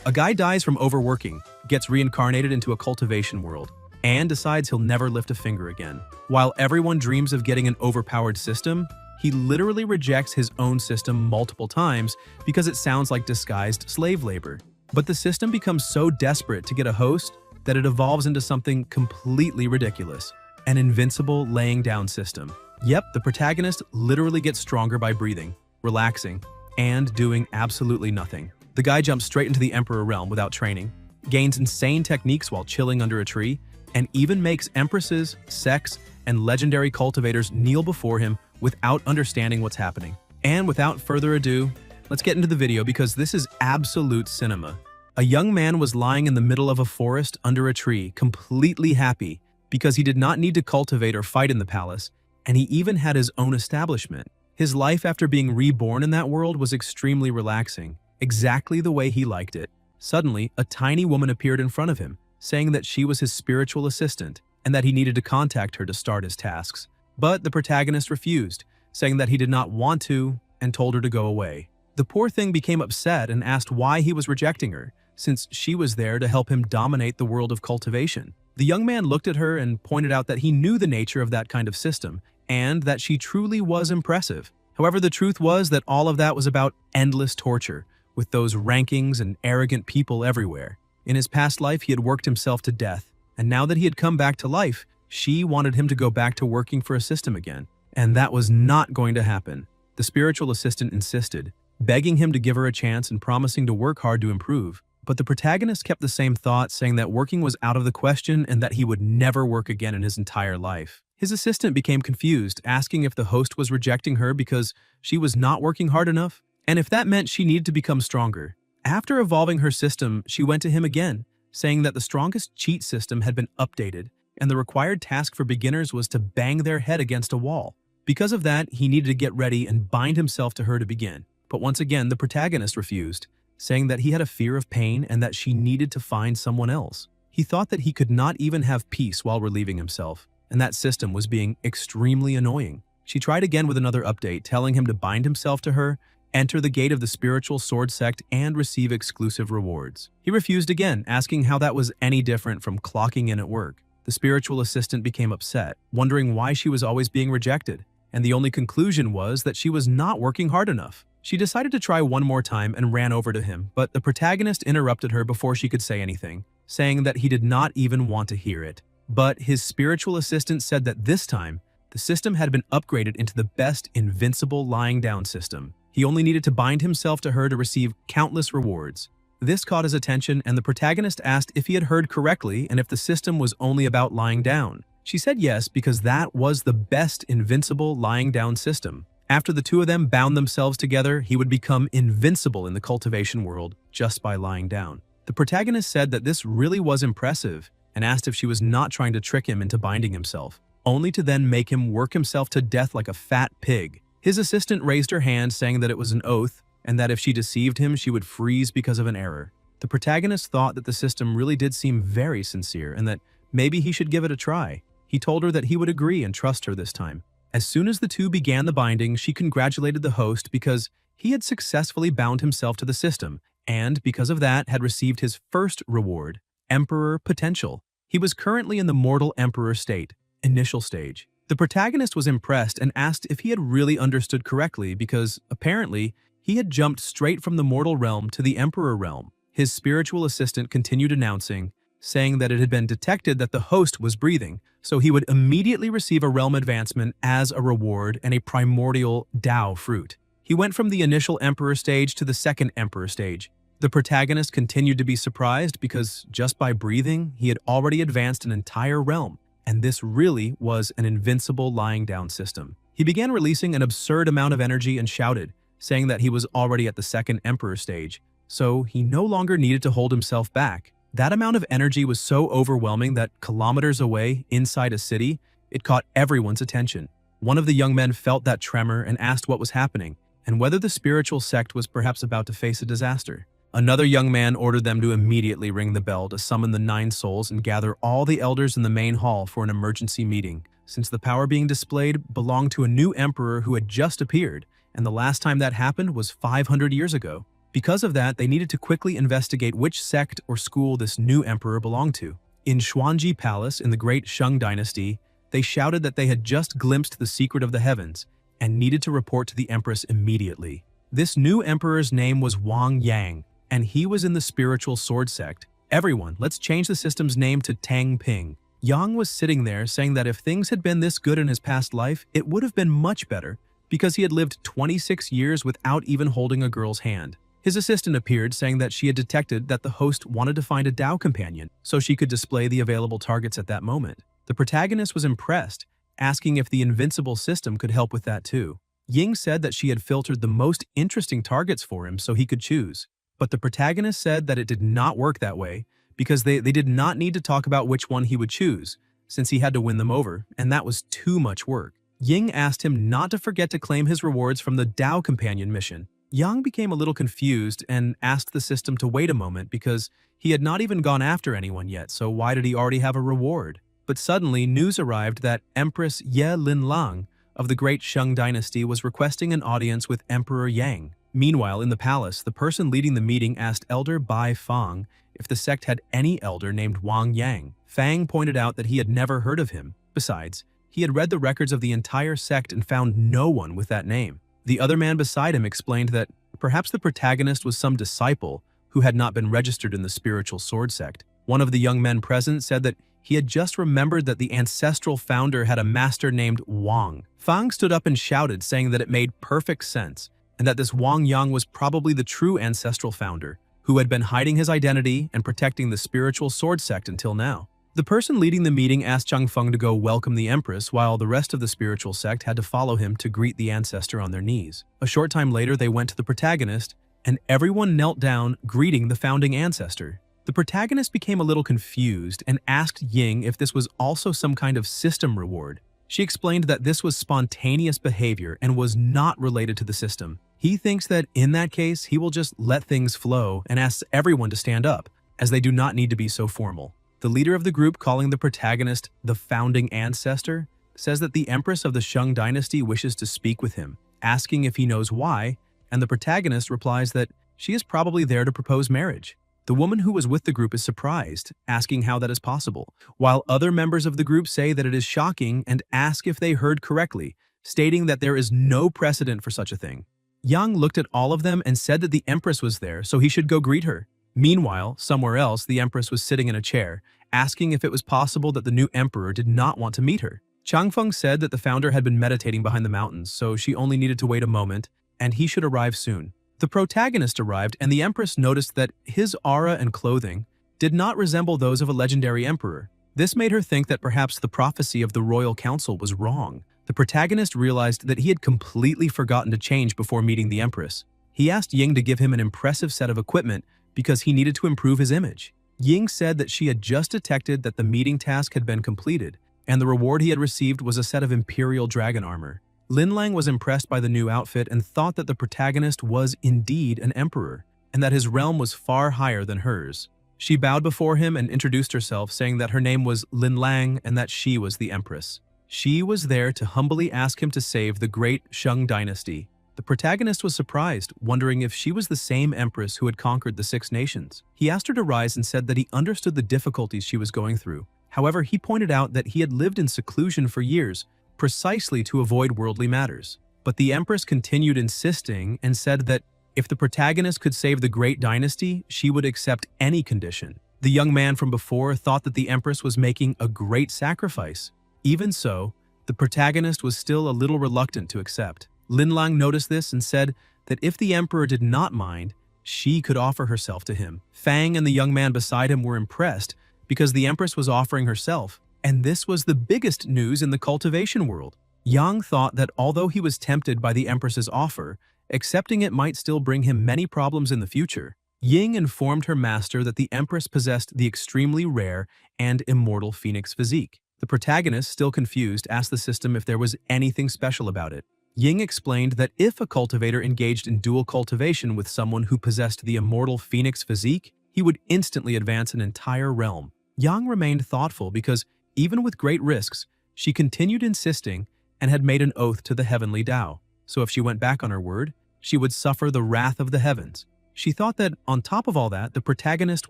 A guy dies from overworking, gets reincarnated into a cultivation world, and decides he'll never lift a finger again. While everyone dreams of getting an overpowered system, he literally rejects his own system multiple times because it sounds like disguised slave labor. But the system becomes so desperate to get a host that it evolves into something completely ridiculous. An invincible laying down system. Yep, the protagonist literally gets stronger by breathing, relaxing, and doing absolutely nothing. The guy jumps straight into the Emperor realm without training, gains insane techniques while chilling under a tree, and even makes empresses, sects, and legendary cultivators kneel before him without understanding what's happening. And without further ado, let's get into the video because this is absolute cinema. A young man was lying in the middle of a forest under a tree, completely happy because he did not need to cultivate or fight in the palace, and he even had his own establishment. His life after being reborn in that world was extremely relaxing, exactly the way he liked it. Suddenly, a tiny woman appeared in front of him, saying that she was his spiritual assistant and that he needed to contact her to start his tasks. But the protagonist refused, saying that he did not want to and told her to go away. The poor thing became upset and asked why he was rejecting her, since she was there to help him dominate the world of cultivation. The young man looked at her and pointed out that he knew the nature of that kind of system and that she truly was impressive. However, the truth was that all of that was about endless torture, with those rankings and arrogant people everywhere. In his past life, he had worked himself to death, and now that he had come back to life, she wanted him to go back to working for a system again. And that was not going to happen. The spiritual assistant insisted, begging him to give her a chance and promising to work hard to improve. But the protagonist kept the same thought, saying that working was out of the question and that he would never work again in his entire life. His assistant became confused, asking if the host was rejecting her because she was not working hard enough, and if that meant she needed to become stronger. After evolving her system, she went to him again, saying that the strongest cheat system had been updated, and the required task for beginners was to bang their head against a wall. Because of that, he needed to get ready and bind himself to her to begin. But once again, the protagonist refused, saying that he had a fear of pain and that she needed to find someone else. He thought that he could not even have peace while relieving himself, and that system was being extremely annoying. She tried again with another update, telling him to bind himself to her, enter the gate of the spiritual sword sect, and receive exclusive rewards. He refused again, asking how that was any different from clocking in at work. The spiritual assistant became upset, wondering why she was always being rejected, and the only conclusion was that she was not working hard enough. She decided to try one more time and ran over to him, but the protagonist interrupted her before she could say anything, saying that he did not even want to hear it. But his spiritual assistant said that this time, the system had been upgraded into the best invincible lying down system. He only needed to bind himself to her to receive countless rewards. This caught his attention, and the protagonist asked if he had heard correctly and if the system was only about lying down. She said yes, because that was the best invincible lying down system. After the two of them bound themselves together, he would become invincible in the cultivation world just by lying down. The protagonist said that this really was impressive and asked if she was not trying to trick him into binding himself, only to then make him work himself to death like a fat pig. His assistant raised her hand, saying that it was an oath and that if she deceived him, she would freeze because of an error. The protagonist thought that the system really did seem very sincere and that maybe he should give it a try. He told her that he would agree and trust her this time. As soon as the two began the binding, she congratulated the host because he had successfully bound himself to the system and, because of that, had received his first reward, Emperor Potential. He was currently in the mortal Emperor state, initial stage. The protagonist was impressed and asked if he had really understood correctly because, apparently, he had jumped straight from the mortal realm to the Emperor realm. His spiritual assistant continued announcing, saying that it had been detected that the host was breathing, so he would immediately receive a realm advancement as a reward and a primordial Dao fruit. He went from the initial Emperor stage to the second Emperor stage. The protagonist continued to be surprised because just by breathing, he had already advanced an entire realm, and this really was an invincible lying down system. He began releasing an absurd amount of energy and shouted, saying that he was already at the second Emperor stage, so he no longer needed to hold himself back. That amount of energy was so overwhelming that kilometers away, inside a city, it caught everyone's attention. One of the young men felt that tremor and asked what was happening, and whether the spiritual sect was perhaps about to face a disaster. Another young man ordered them to immediately ring the bell to summon the 9 souls and gather all the elders in the main hall for an emergency meeting, since the power being displayed belonged to a new emperor who had just appeared, and the last time that happened was 500 years ago. Because of that, they needed to quickly investigate which sect or school this new emperor belonged to. In Xuanji Palace in the Great Shang Dynasty, they shouted that they had just glimpsed the secret of the heavens and needed to report to the empress immediately. This new emperor's name was Wang Yang, and he was in the spiritual sword sect. Everyone, let's change the system's name to Tang Ping. Yang was sitting there saying that if things had been this good in his past life, it would have been much better because he had lived 26 years without even holding a girl's hand. His assistant appeared saying that she had detected that the host wanted to find a Dao companion so she could display the available targets at that moment. The protagonist was impressed, asking if the invincible system could help with that too. Ying said that she had filtered the most interesting targets for him so he could choose. But the protagonist said that it did not work that way because they did not need to talk about which one he would choose, since he had to win them over, and that was too much work. Ying asked him not to forget to claim his rewards from the Dao Companion mission. Yang became a little confused and asked the system to wait a moment because he had not even gone after anyone yet, so why did he already have a reward? But suddenly, news arrived that Empress Ye Linlang of the Great Shang Dynasty was requesting an audience with Emperor Yang. Meanwhile, in the palace, the person leading the meeting asked Elder Bai Fang if the sect had any elder named Wang Yang. Fang pointed out that he had never heard of him. Besides, he had read the records of the entire sect and found no one with that name. The other man beside him explained that perhaps the protagonist was some disciple who had not been registered in the spiritual sword sect. One of the young men present said that he had just remembered that the ancestral founder had a master named Wang. Fang stood up and shouted, saying that it made perfect sense, and that this Wang Yang was probably the true ancestral founder, who had been hiding his identity and protecting the spiritual sword sect until now. The person leading the meeting asked Zhang Feng to go welcome the empress, while the rest of the spiritual sect had to follow him to greet the ancestor on their knees. A short time later, they went to the protagonist, and everyone knelt down, greeting the founding ancestor. The protagonist became a little confused and asked Ying if this was also some kind of system reward. She explained that this was spontaneous behavior and was not related to the system. He thinks that in that case, he will just let things flow and asks everyone to stand up, as they do not need to be so formal. The leader of the group, calling the protagonist the founding ancestor, says that the empress of the Shang dynasty wishes to speak with him, asking if he knows why, and the protagonist replies that she is probably there to propose marriage. The woman who was with the group is surprised, asking how that is possible, while other members of the group say that it is shocking and ask if they heard correctly, stating that there is no precedent for such a thing. Yang looked at all of them and said that the empress was there, so he should go greet her. Meanwhile, somewhere else, the empress was sitting in a chair, asking if it was possible that the new emperor did not want to meet her. Changfeng said that the founder had been meditating behind the mountains, so she only needed to wait a moment, and he should arrive soon. The protagonist arrived, and the empress noticed that his aura and clothing did not resemble those of a legendary emperor. This made her think that perhaps the prophecy of the royal council was wrong. The protagonist realized that he had completely forgotten to change before meeting the empress. He asked Ying to give him an impressive set of equipment because he needed to improve his image. Ying said that she had just detected that the meeting task had been completed, and the reward he had received was a set of imperial dragon armor. Lin Lang was impressed by the new outfit and thought that the protagonist was indeed an emperor, and that his realm was far higher than hers. She bowed before him and introduced herself, saying that her name was Lin Lang and that she was the empress. She was there to humbly ask him to save the Great Shang dynasty. The protagonist was surprised, wondering if she was the same empress who had conquered the 6 nations. He asked her to rise and said that he understood the difficulties she was going through. However, he pointed out that he had lived in seclusion for years, precisely to avoid worldly matters. But the empress continued insisting and said that if the protagonist could save the great dynasty, she would accept any condition. The young man from before thought that the empress was making a great sacrifice. Even so, the protagonist was still a little reluctant to accept. Lin Lang noticed this and said that if the emperor did not mind, she could offer herself to him. Fang and the young man beside him were impressed because the empress was offering herself, and this was the biggest news in the cultivation world. Yang thought that although he was tempted by the empress's offer, accepting it might still bring him many problems in the future. Ying informed her master that the empress possessed the extremely rare and immortal phoenix physique. The protagonist, still confused, asked the system if there was anything special about it. Ying explained that if a cultivator engaged in dual cultivation with someone who possessed the immortal phoenix physique, he would instantly advance an entire realm. Yang remained thoughtful because, even with great risks, she continued insisting and had made an oath to the heavenly Tao. So if she went back on her word, she would suffer the wrath of the heavens. She thought that, on top of all that, the protagonist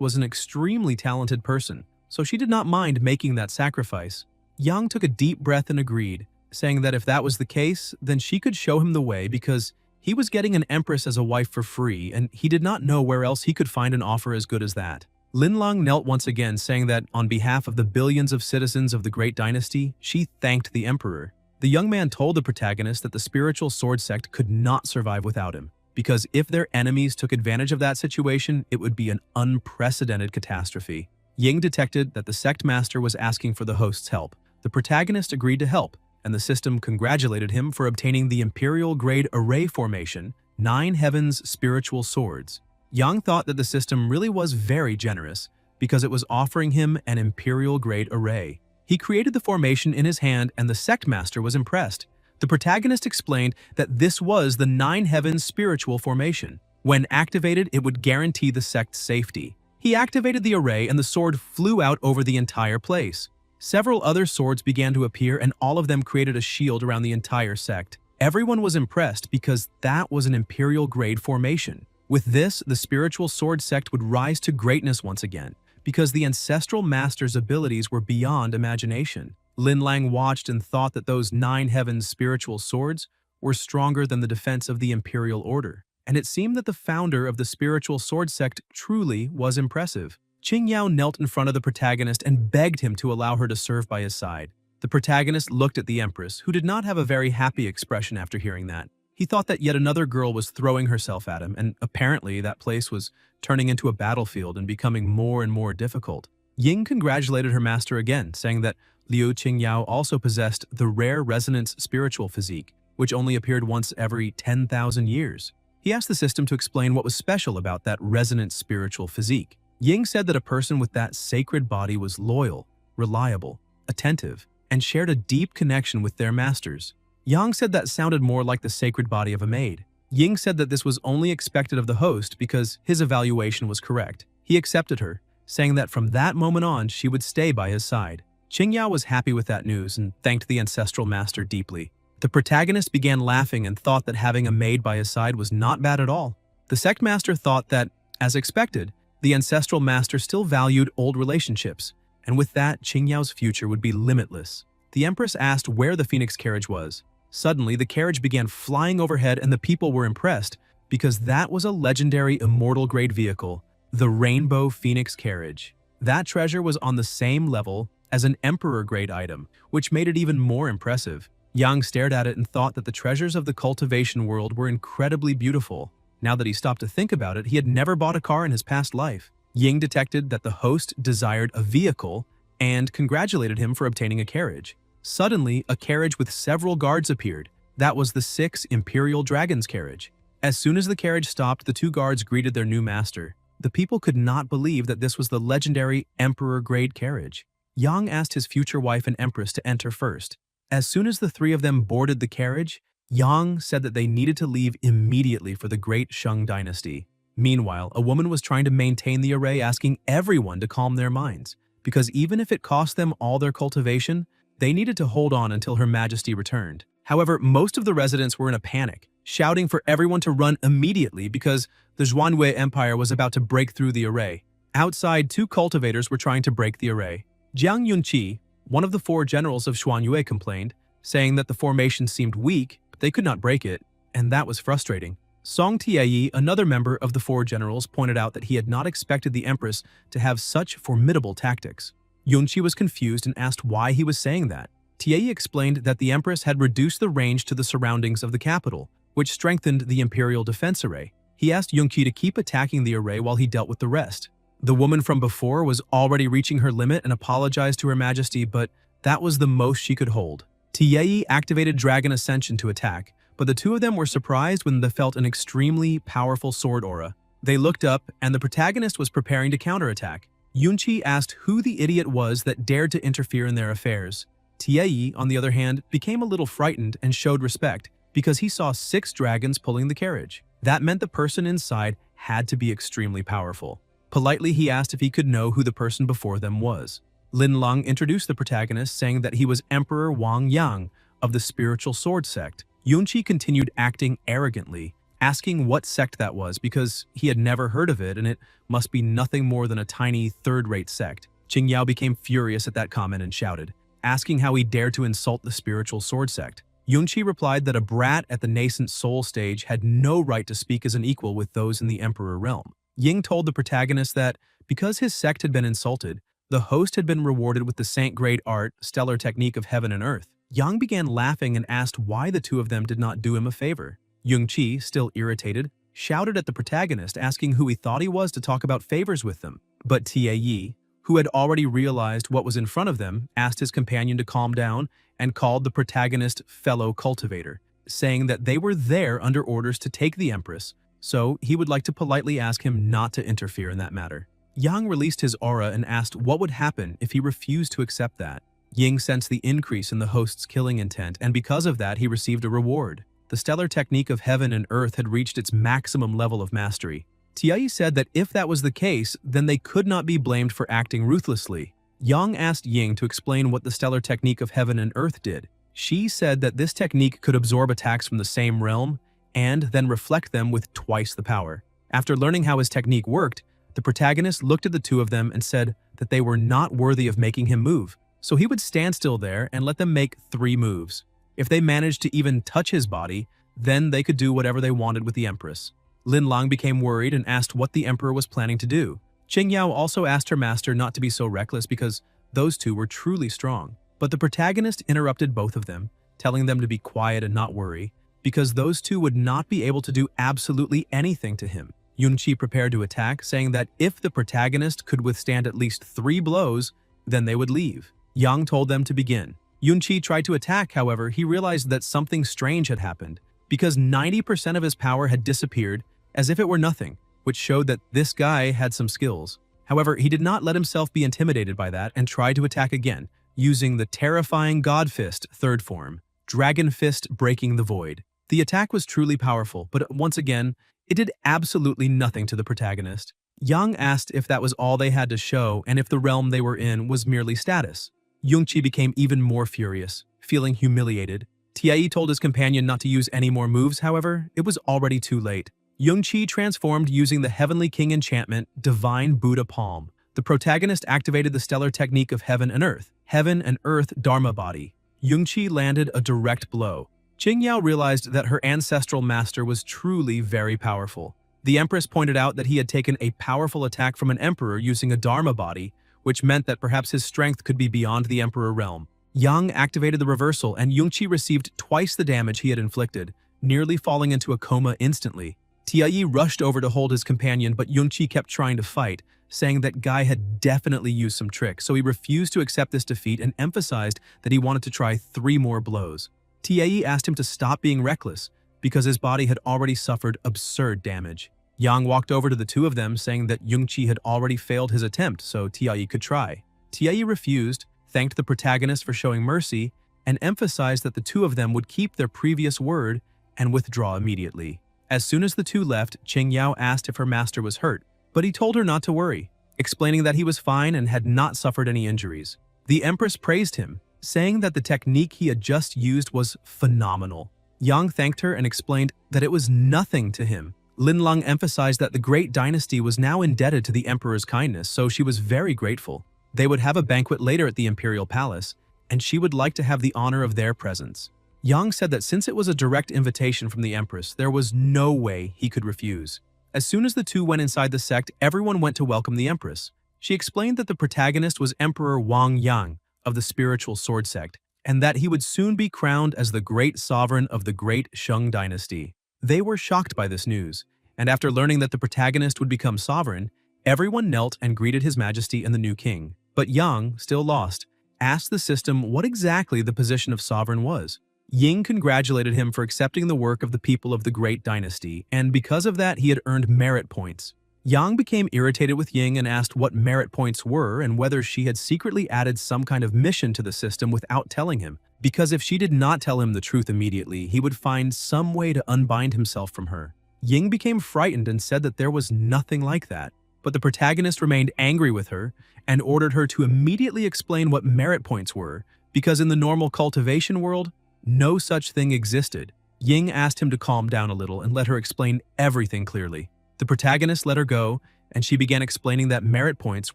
was an extremely talented person, so she did not mind making that sacrifice. Yang took a deep breath and agreed, saying that if that was the case, then she could show him the way because he was getting an empress as a wife for free, and he did not know where else he could find an offer as good as that. Lin Lang knelt once again, saying that on behalf of the billions of citizens of the Great Dynasty, she thanked the emperor. The young man told the protagonist that the spiritual sword sect could not survive without him, because if their enemies took advantage of that situation, it would be an unprecedented catastrophe. Ying detected that the sect master was asking for the host's help. The protagonist agreed to help, and the system congratulated him for obtaining the Imperial-grade array formation, 9 Heavens Spiritual Swords. Yang thought that the system really was very generous because it was offering him an Imperial-grade array. He created the formation in his hand, and the sect master was impressed. The protagonist explained that this was the 9 Heavens Spiritual Formation. When activated, it would guarantee the sect's safety. He activated the array, and the sword flew out over the entire place. Several other swords began to appear, and all of them created a shield around the entire sect. Everyone was impressed because that was an Imperial-grade formation. With this, the spiritual sword sect would rise to greatness once again, because the ancestral master's abilities were beyond imagination. Lin Lang watched and thought that those 9 Heavens spiritual swords were stronger than the defense of the Imperial Order, and it seemed that the founder of the spiritual sword sect truly was impressive. Qing Yao knelt in front of the protagonist and begged him to allow her to serve by his side. The protagonist looked at the empress, who did not have a very happy expression after hearing that. He thought that yet another girl was throwing herself at him, and apparently that place was turning into a battlefield and becoming more and more difficult. Ying congratulated her master again, saying that Liu Qingyao also possessed the rare resonance spiritual physique, which only appeared once every 10,000 years. He asked the system to explain what was special about that resonance spiritual physique. Ying said that a person with that sacred body was loyal, reliable, attentive, and shared a deep connection with their masters. Yang said that sounded more like the sacred body of a maid. Ying said that this was only expected of the host because his evaluation was correct. He accepted her, saying that from that moment on she would stay by his side. Qingyao was happy with that news and thanked the ancestral master deeply. The protagonist began laughing and thought that having a maid by his side was not bad at all. The sect master thought that, as expected, the ancestral master still valued old relationships, and with that, Qingyao's future would be limitless. The empress asked where the phoenix carriage was. Suddenly, the carriage began flying overhead, and the people were impressed because that was a legendary immortal-grade vehicle, the Rainbow Phoenix Carriage. That treasure was on the same level as an emperor-grade item, which made it even more impressive. Yang stared at it and thought that the treasures of the cultivation world were incredibly beautiful. Now that he stopped to think about it, he had never bought a car in his past life. Ying detected that the host desired a vehicle and congratulated him for obtaining a carriage. Suddenly, a carriage with several guards appeared. That was the 6 Imperial Dragon's carriage. As soon as the carriage stopped, the 2 guards greeted their new master. The people could not believe that this was the legendary Emperor-grade carriage. Yang asked his future wife and empress to enter first. As soon as the 3 of them boarded the carriage, Yang said that they needed to leave immediately for the Great Shang Dynasty. Meanwhile, a woman was trying to maintain the array, asking everyone to calm their minds, because even if it cost them all their cultivation, they needed to hold on until Her Majesty returned. However, most of the residents were in a panic, shouting for everyone to run immediately because the Xuanwei Empire was about to break through the array. Outside, 2 cultivators were trying to break the array. Jiang Yunqi, one of the 4 generals of Xuanyue, complained, saying that the formation seemed weak, but they could not break it, and that was frustrating. Song Tieyi, another member of the 4 generals, pointed out that he had not expected the empress to have such formidable tactics. Yunqi was confused and asked why he was saying that. Tieyi explained that the empress had reduced the range to the surroundings of the capital, which strengthened the imperial defense array. He asked Yunqi to keep attacking the array while he dealt with the rest. The woman from before was already reaching her limit and apologized to Her Majesty, but that was the most she could hold. Tieyi activated Dragon Ascension to attack, but the 2 of them were surprised when they felt an extremely powerful sword aura. They looked up, and the protagonist was preparing to counterattack. Yunqi asked who the idiot was that dared to interfere in their affairs. Tieyi, on the other hand, became a little frightened and showed respect because he saw 6 dragons pulling the carriage. That meant the person inside had to be extremely powerful. Politely, he asked if he could know who the person before them was. Lin Lang introduced the protagonist, saying that he was Emperor Wang Yang of the Spiritual Sword Sect. Yunqi continued acting arrogantly, asking what sect that was because he had never heard of it and it must be nothing more than a tiny third-rate sect. Qingyao became furious at that comment and shouted, asking how he dared to insult the spiritual sword sect. Yunqi replied that a brat at the nascent soul stage had no right to speak as an equal with those in the Emperor realm. Ying told the protagonist that, because his sect had been insulted, the host had been rewarded with the saint-grade art, stellar technique of heaven and earth. Yang began laughing and asked why the two of them did not do him a favor. Yunqi, still irritated, shouted at the protagonist asking who he thought he was to talk about favors with them. But Tie, who had already realized what was in front of them, asked his companion to calm down and called the protagonist fellow cultivator, saying that they were there under orders to take the Empress, so he would like to politely ask him not to interfere in that matter. Yang released his aura and asked what would happen if he refused to accept that. Ying sensed the increase in the host's killing intent, and because of that he received a reward. The stellar technique of heaven and earth had reached its maximum level of mastery. Tie said that if that was the case, then they could not be blamed for acting ruthlessly. Yang asked Ying to explain what the stellar technique of heaven and earth did. She said that this technique could absorb attacks from the same realm and then reflect them with twice the power. After learning how his technique worked, the protagonist looked at the two of them and said that they were not worthy of making him move, so he would stand still there and let them make 3 moves. If they managed to even touch his body, then they could do whatever they wanted with the Empress. Lin Lang became worried and asked what the Emperor was planning to do. Qingyao also asked her master not to be so reckless because those two were truly strong. But the protagonist interrupted both of them, telling them to be quiet and not worry, because those two would not be able to do absolutely anything to him. Yunqi prepared to attack, saying that if the protagonist could withstand at least 3 blows, then they would leave. Yang told them to begin. Yunqi tried to attack, however, he realized that something strange had happened, because 90% of his power had disappeared as if it were nothing, which showed that this guy had some skills. However, he did not let himself be intimidated by that and tried to attack again, using the terrifying God Fist third form, Dragon Fist breaking the void. The attack was truly powerful, but once again, it did absolutely nothing to the protagonist. Yang asked if that was all they had to show and if the realm they were in was merely status. Yunqi became even more furious, feeling humiliated. Tie told his companion not to use any more moves, however, it was already too late. Yunqi transformed using the Heavenly King enchantment, Divine Buddha Palm. The protagonist activated the stellar technique of Heaven and Earth Dharma Body. Yunqi landed a direct blow. Qingyao realized that her ancestral master was truly very powerful. The Empress pointed out that he had taken a powerful attack from an emperor using a Dharma Body, which meant that perhaps his strength could be beyond the Emperor realm. Yang activated the reversal and Yunqi received twice the damage he had inflicted, nearly falling into a coma instantly. Tie rushed over to hold his companion, but Yunqi kept trying to fight, saying that Guy had definitely used some tricks, so he refused to accept this defeat and emphasized that he wanted to try 3 more blows. Tie asked him to stop being reckless, because his body had already suffered absurd damage. Yang walked over to the two of them, saying that Yunqi had already failed his attempt, so Tie could try. Tie refused, thanked the protagonist for showing mercy, and emphasized that the two of them would keep their previous word and withdraw immediately. As soon as the two left, Qingyao asked if her master was hurt, but he told her not to worry, explaining that he was fine and had not suffered any injuries. The Empress praised him, saying that the technique he had just used was phenomenal. Yang thanked her and explained that it was nothing to him. Lin Lang emphasized that the great dynasty was now indebted to the Emperor's kindness, so she was very grateful. They would have a banquet later at the Imperial Palace, and she would like to have the honor of their presence. Yang said that since it was a direct invitation from the Empress, there was no way he could refuse. As soon as the two went inside the sect, everyone went to welcome the Empress. She explained that the protagonist was Emperor Wang Yang of the spiritual sword sect, and that he would soon be crowned as the great sovereign of the great Shang dynasty. They were shocked by this news, and after learning that the protagonist would become sovereign, everyone knelt and greeted His Majesty and the new king. But Yang, still lost, asked the system what exactly the position of sovereign was. Ying congratulated him for accepting the work of the people of the great dynasty, and because of that he had earned merit points. Yang became irritated with Ying and asked what merit points were and whether she had secretly added some kind of mission to the system without telling him, because if she did not tell him the truth immediately, he would find some way to unbind himself from her. Ying became frightened and said that there was nothing like that, but the protagonist remained angry with her and ordered her to immediately explain what merit points were, because in the normal cultivation world, no such thing existed. Ying asked him to calm down a little and let her explain everything clearly. The protagonist let her go, and she began explaining that merit points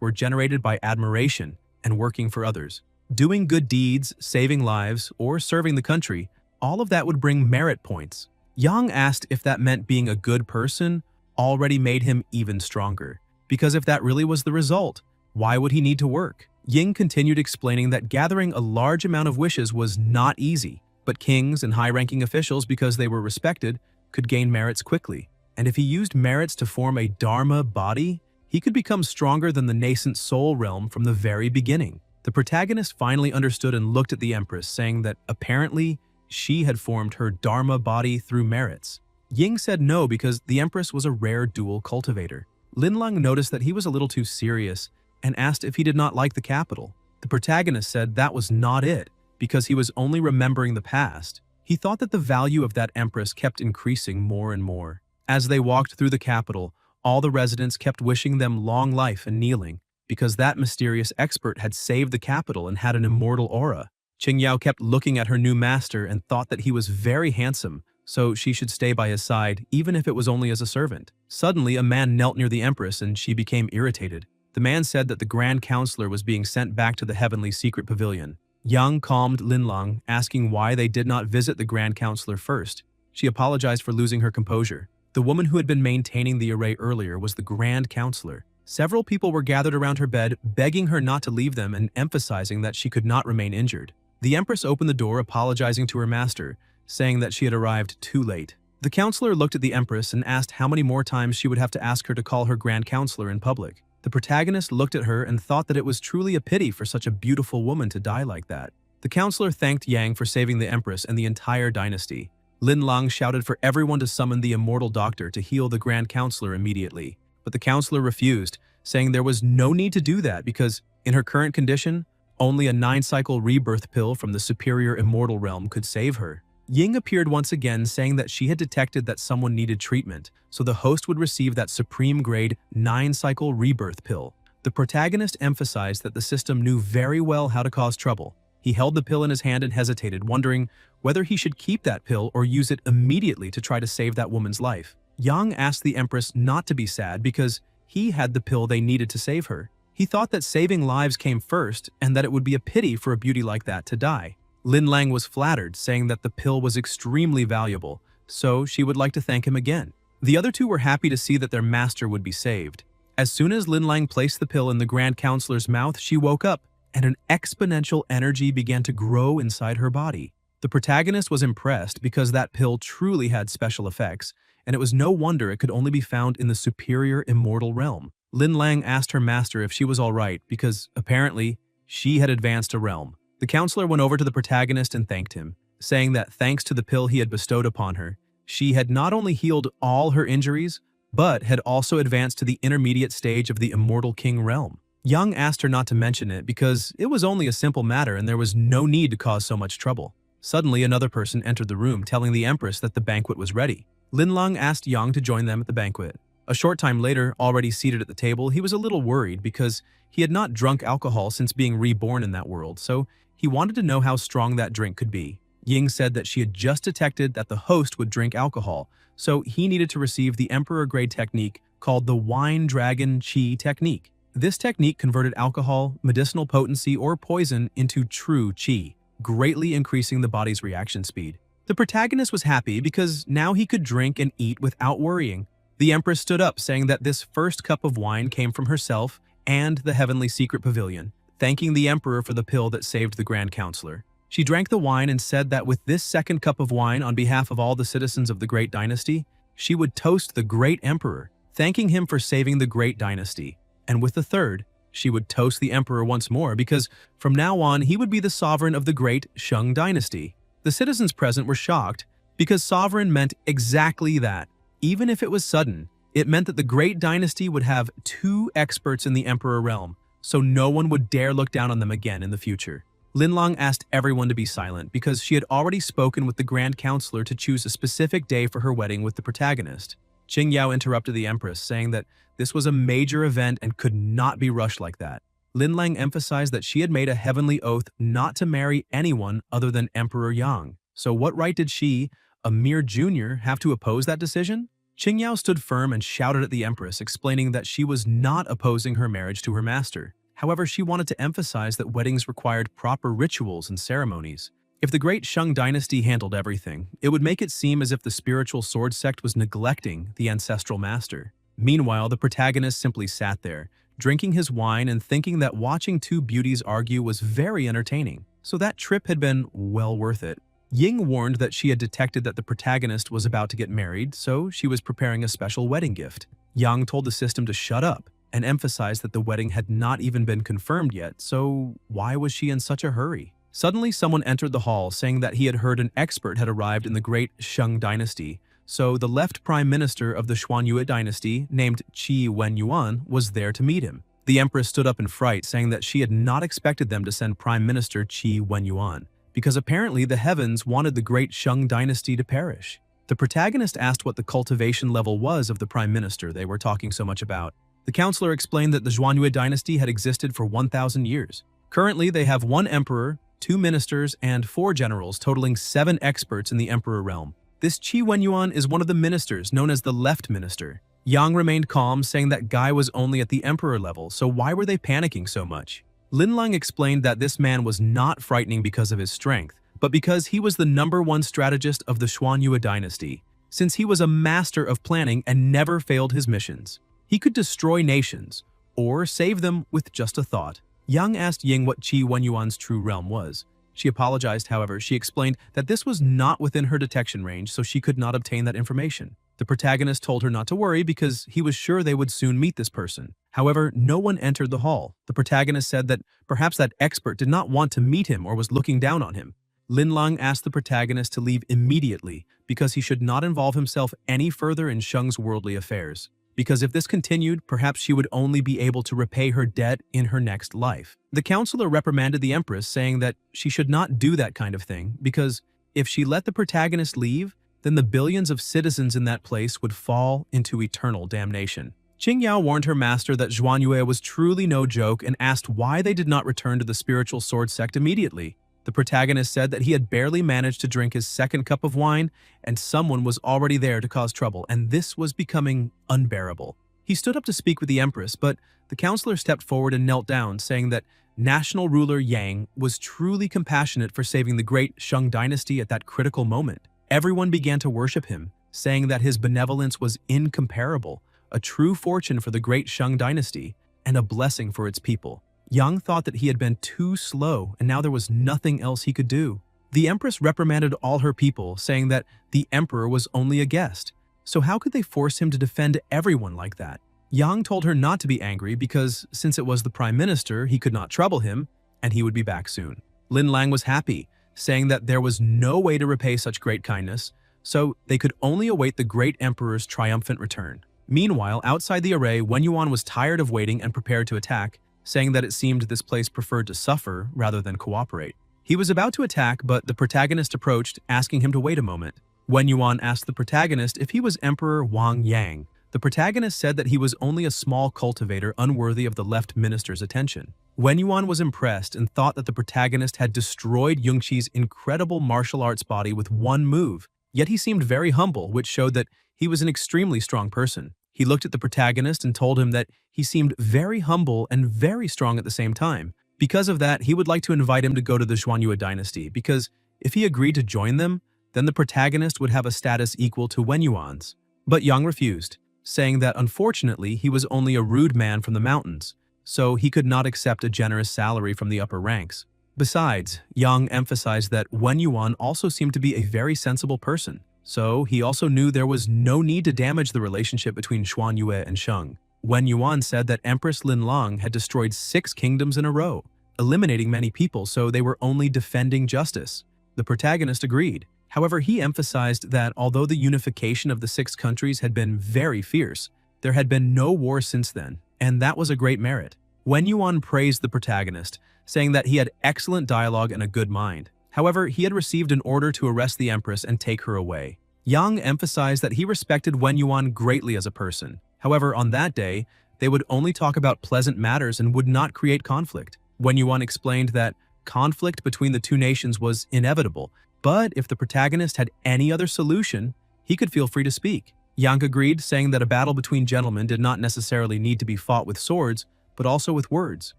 were generated by admiration and working for others. Doing good deeds, saving lives, or serving the country, all of that would bring merit points. Yang asked if that meant being a good person already made him even stronger. Because if that really was the result, why would he need to work? Ying continued explaining that gathering a large amount of wishes was not easy, but kings and high-ranking officials, because they were respected, could gain merits quickly. And if he used merits to form a Dharma body, he could become stronger than the nascent soul realm from the very beginning. The protagonist finally understood and looked at the Empress, saying that apparently she had formed her Dharma body through merits. Ying said no because the Empress was a rare dual cultivator. Linlang noticed that he was a little too serious and asked if he did not like the capital. The protagonist said that was not it, because he was only remembering the past. He thought that the value of that Empress kept increasing more and more. As they walked through the capital, all the residents kept wishing them long life and kneeling, because that mysterious expert had saved the capital and had an immortal aura. Qingyao kept looking at her new master and thought that he was very handsome, so she should stay by his side, even if it was only as a servant. Suddenly, a man knelt near the Empress and she became irritated. The man said that the Grand Counselor was being sent back to the Heavenly Secret Pavilion. Yang calmed Linlang, asking why they did not visit the Grand Counselor first. She apologized for losing her composure. The woman who had been maintaining the array earlier was the Grand Counselor. Several people were gathered around her bed, begging her not to leave them and emphasizing that she could not remain injured. The Empress opened the door, apologizing to her master, saying that she had arrived too late. The counselor looked at the Empress and asked how many more times she would have to ask her to call her Grand Counselor in public. The protagonist looked at her and thought that it was truly a pity for such a beautiful woman to die like that. The counselor thanked Yang for saving the Empress and the entire dynasty. Lin Lang shouted for everyone to summon the immortal doctor to heal the Grand Counselor immediately. But the counselor refused, saying there was no need to do that because, in her current condition, only a 9-cycle rebirth pill from the superior immortal realm could save her. Ying appeared once again, saying that she had detected that someone needed treatment, so the host would receive that supreme-grade 9-cycle rebirth pill. The protagonist emphasized that the system knew very well how to cause trouble. He held the pill in his hand and hesitated, wondering whether he should keep that pill or use it immediately to try to save that woman's life. Yang asked the Empress not to be sad because he had the pill they needed to save her. He thought that saving lives came first and that it would be a pity for a beauty like that to die. Lin Lang was flattered, saying that the pill was extremely valuable, so she would like to thank him again. The other two were happy to see that their master would be saved. As soon as Lin Lang placed the pill in the Grand Counselor's mouth, she woke up, and an exponential energy began to grow inside her body. The protagonist was impressed because that pill truly had special effects, and it was no wonder it could only be found in the superior immortal realm. Lin Lang asked her master if she was all right because, apparently, she had advanced a realm. The counselor went over to the protagonist and thanked him, saying that thanks to the pill he had bestowed upon her, she had not only healed all her injuries, but had also advanced to the intermediate stage of the Immortal King realm. Yang asked her not to mention it because it was only a simple matter and there was no need to cause so much trouble. Suddenly, another person entered the room, telling the Empress that the banquet was ready. Lin Lang asked Yang to join them at the banquet. A short time later, already seated at the table, he was a little worried because he had not drunk alcohol since being reborn in that world, so he wanted to know how strong that drink could be. Ying said that she had just detected that the host would drink alcohol, so he needed to receive the Emperor-grade technique called the Wine Dragon Qi technique. This technique converted alcohol, medicinal potency, or poison into true qi, greatly increasing the body's reaction speed. The protagonist was happy because now he could drink and eat without worrying. The Empress stood up, saying that this first cup of wine came from herself and the Heavenly Secret Pavilion, thanking the Emperor for the pill that saved the Grand Counselor. She drank the wine and said that with this second cup of wine on behalf of all the citizens of the Great Dynasty, she would toast the Great Emperor, thanking him for saving the Great Dynasty. And with the third, she would toast the Emperor once more because from now on he would be the sovereign of the Great Shang Dynasty. The citizens present were shocked because sovereign meant exactly that. Even if it was sudden, it meant that the Great Dynasty would have 2 experts in the Emperor realm, so no one would dare look down on them again in the future. Lin Lang asked everyone to be silent because she had already spoken with the Grand Counselor to choose a specific day for her wedding with the protagonist. Qingyao interrupted the Empress, saying that this was a major event and could not be rushed like that. Lin Lang emphasized that she had made a heavenly oath not to marry anyone other than Emperor Yang. So what right did she, a mere junior, have to oppose that decision? Qingyao stood firm and shouted at the empress, explaining that she was not opposing her marriage to her master. However, she wanted to emphasize that weddings required proper rituals and ceremonies. If the great Shang dynasty handled everything, it would make it seem as if the spiritual sword sect was neglecting the ancestral master. Meanwhile, the protagonist simply sat there, drinking his wine and thinking that watching two beauties argue was very entertaining. So that trip had been well worth it. Ying warned that she had detected that the protagonist was about to get married, so she was preparing a special wedding gift. Yang told the system to shut up and emphasized that the wedding had not even been confirmed yet, so why was she in such a hurry? Suddenly, someone entered the hall saying that he had heard an expert had arrived in the great Shang dynasty, so the left prime minister of the Xuanyue dynasty, named Qi Wenyuan, was there to meet him. The empress stood up in fright, saying that she had not expected them to send Prime Minister Qi Wenyuan, because apparently the heavens wanted the great Shang dynasty to perish. The protagonist asked what the cultivation level was of the prime minister they were talking so much about. The counselor explained that the Xuanyue dynasty had existed for 1,000 years. Currently, they have 1 emperor, 2 ministers, and 4 generals, totaling 7 experts in the emperor realm. This Qi Wenyuan is one of the ministers, known as the left minister. Yang remained calm, saying that Guy was only at the emperor level, so why were they panicking so much? Linlang explained that this man was not frightening because of his strength, but because he was the #1 strategist of the Xuanyue dynasty, since he was a master of planning and never failed his missions. He could destroy nations, or save them with just a thought. Yang asked Ying what Qi Wenyuan's true realm was. She apologized, however. She explained that this was not within her detection range, so she could not obtain that information. The protagonist told her not to worry because he was sure they would soon meet this person. However, no one entered the hall. The protagonist said that perhaps that expert did not want to meet him or was looking down on him. Linlang asked the protagonist to leave immediately because he should not involve himself any further in Sheng's worldly affairs. Because if this continued, perhaps she would only be able to repay her debt in her next life. The counselor reprimanded the empress, saying that she should not do that kind of thing because if she let the protagonist leave, then the billions of citizens in that place would fall into eternal damnation. Qingyao warned her master that Xuanyue was truly no joke and asked why they did not return to the spiritual sword sect immediately. The protagonist said that he had barely managed to drink his second cup of wine and someone was already there to cause trouble, and this was becoming unbearable. He stood up to speak with the empress, but the counselor stepped forward and knelt down, saying that national ruler Yang was truly compassionate for saving the great Shang dynasty at that critical moment. Everyone began to worship him, saying that his benevolence was incomparable, a true fortune for the great Shang dynasty, and a blessing for its people. Yang thought that he had been too slow, and now there was nothing else he could do. The empress reprimanded all her people, saying that the emperor was only a guest. So how could they force him to defend everyone like that? Yang told her not to be angry because since it was the prime minister, he could not trouble him, and he would be back soon. Linlang was happy, saying that there was no way to repay such great kindness, so they could only await the great emperor's triumphant return. Meanwhile, outside the array, Wenyuan was tired of waiting and prepared to attack, saying that it seemed this place preferred to suffer rather than cooperate. He was about to attack, but the protagonist approached, asking him to wait a moment. Wenyuan asked the protagonist if he was Emperor Wang Yang. The protagonist said that he was only a small cultivator unworthy of the left minister's attention. Wenyuan was impressed and thought that the protagonist had destroyed Yungqi's incredible martial arts body with one move, yet he seemed very humble, which showed that he was an extremely strong person. He looked at the protagonist and told him that he seemed very humble and very strong at the same time. Because of that, he would like to invite him to go to the Xuanyue dynasty, because if he agreed to join them, then the protagonist would have a status equal to Wenyuan's. But Yang refused, saying that unfortunately he was only a rude man from the mountains, so he could not accept a generous salary from the upper ranks. Besides, Yang emphasized that Wenyuan also seemed to be a very sensible person, so he also knew there was no need to damage the relationship between Xuanyue and Sheng. Wenyuan said that Empress Linlang had destroyed 6 kingdoms in a row, eliminating many people, so they were only defending justice. The protagonist agreed. However, he emphasized that although the unification of the 6 countries had been very fierce, there had been no war since then, and that was a great merit. Wenyuan praised the protagonist, saying that he had excellent dialogue and a good mind. However, he had received an order to arrest the empress and take her away. Yang emphasized that he respected Wenyuan greatly as a person. However, on that day, they would only talk about pleasant matters and would not create conflict. Wenyuan explained that conflict between the 2 nations was inevitable, But if the protagonist had any other solution, he could feel free to speak. Yang agreed, saying that a battle between gentlemen did not necessarily need to be fought with swords, but also with words.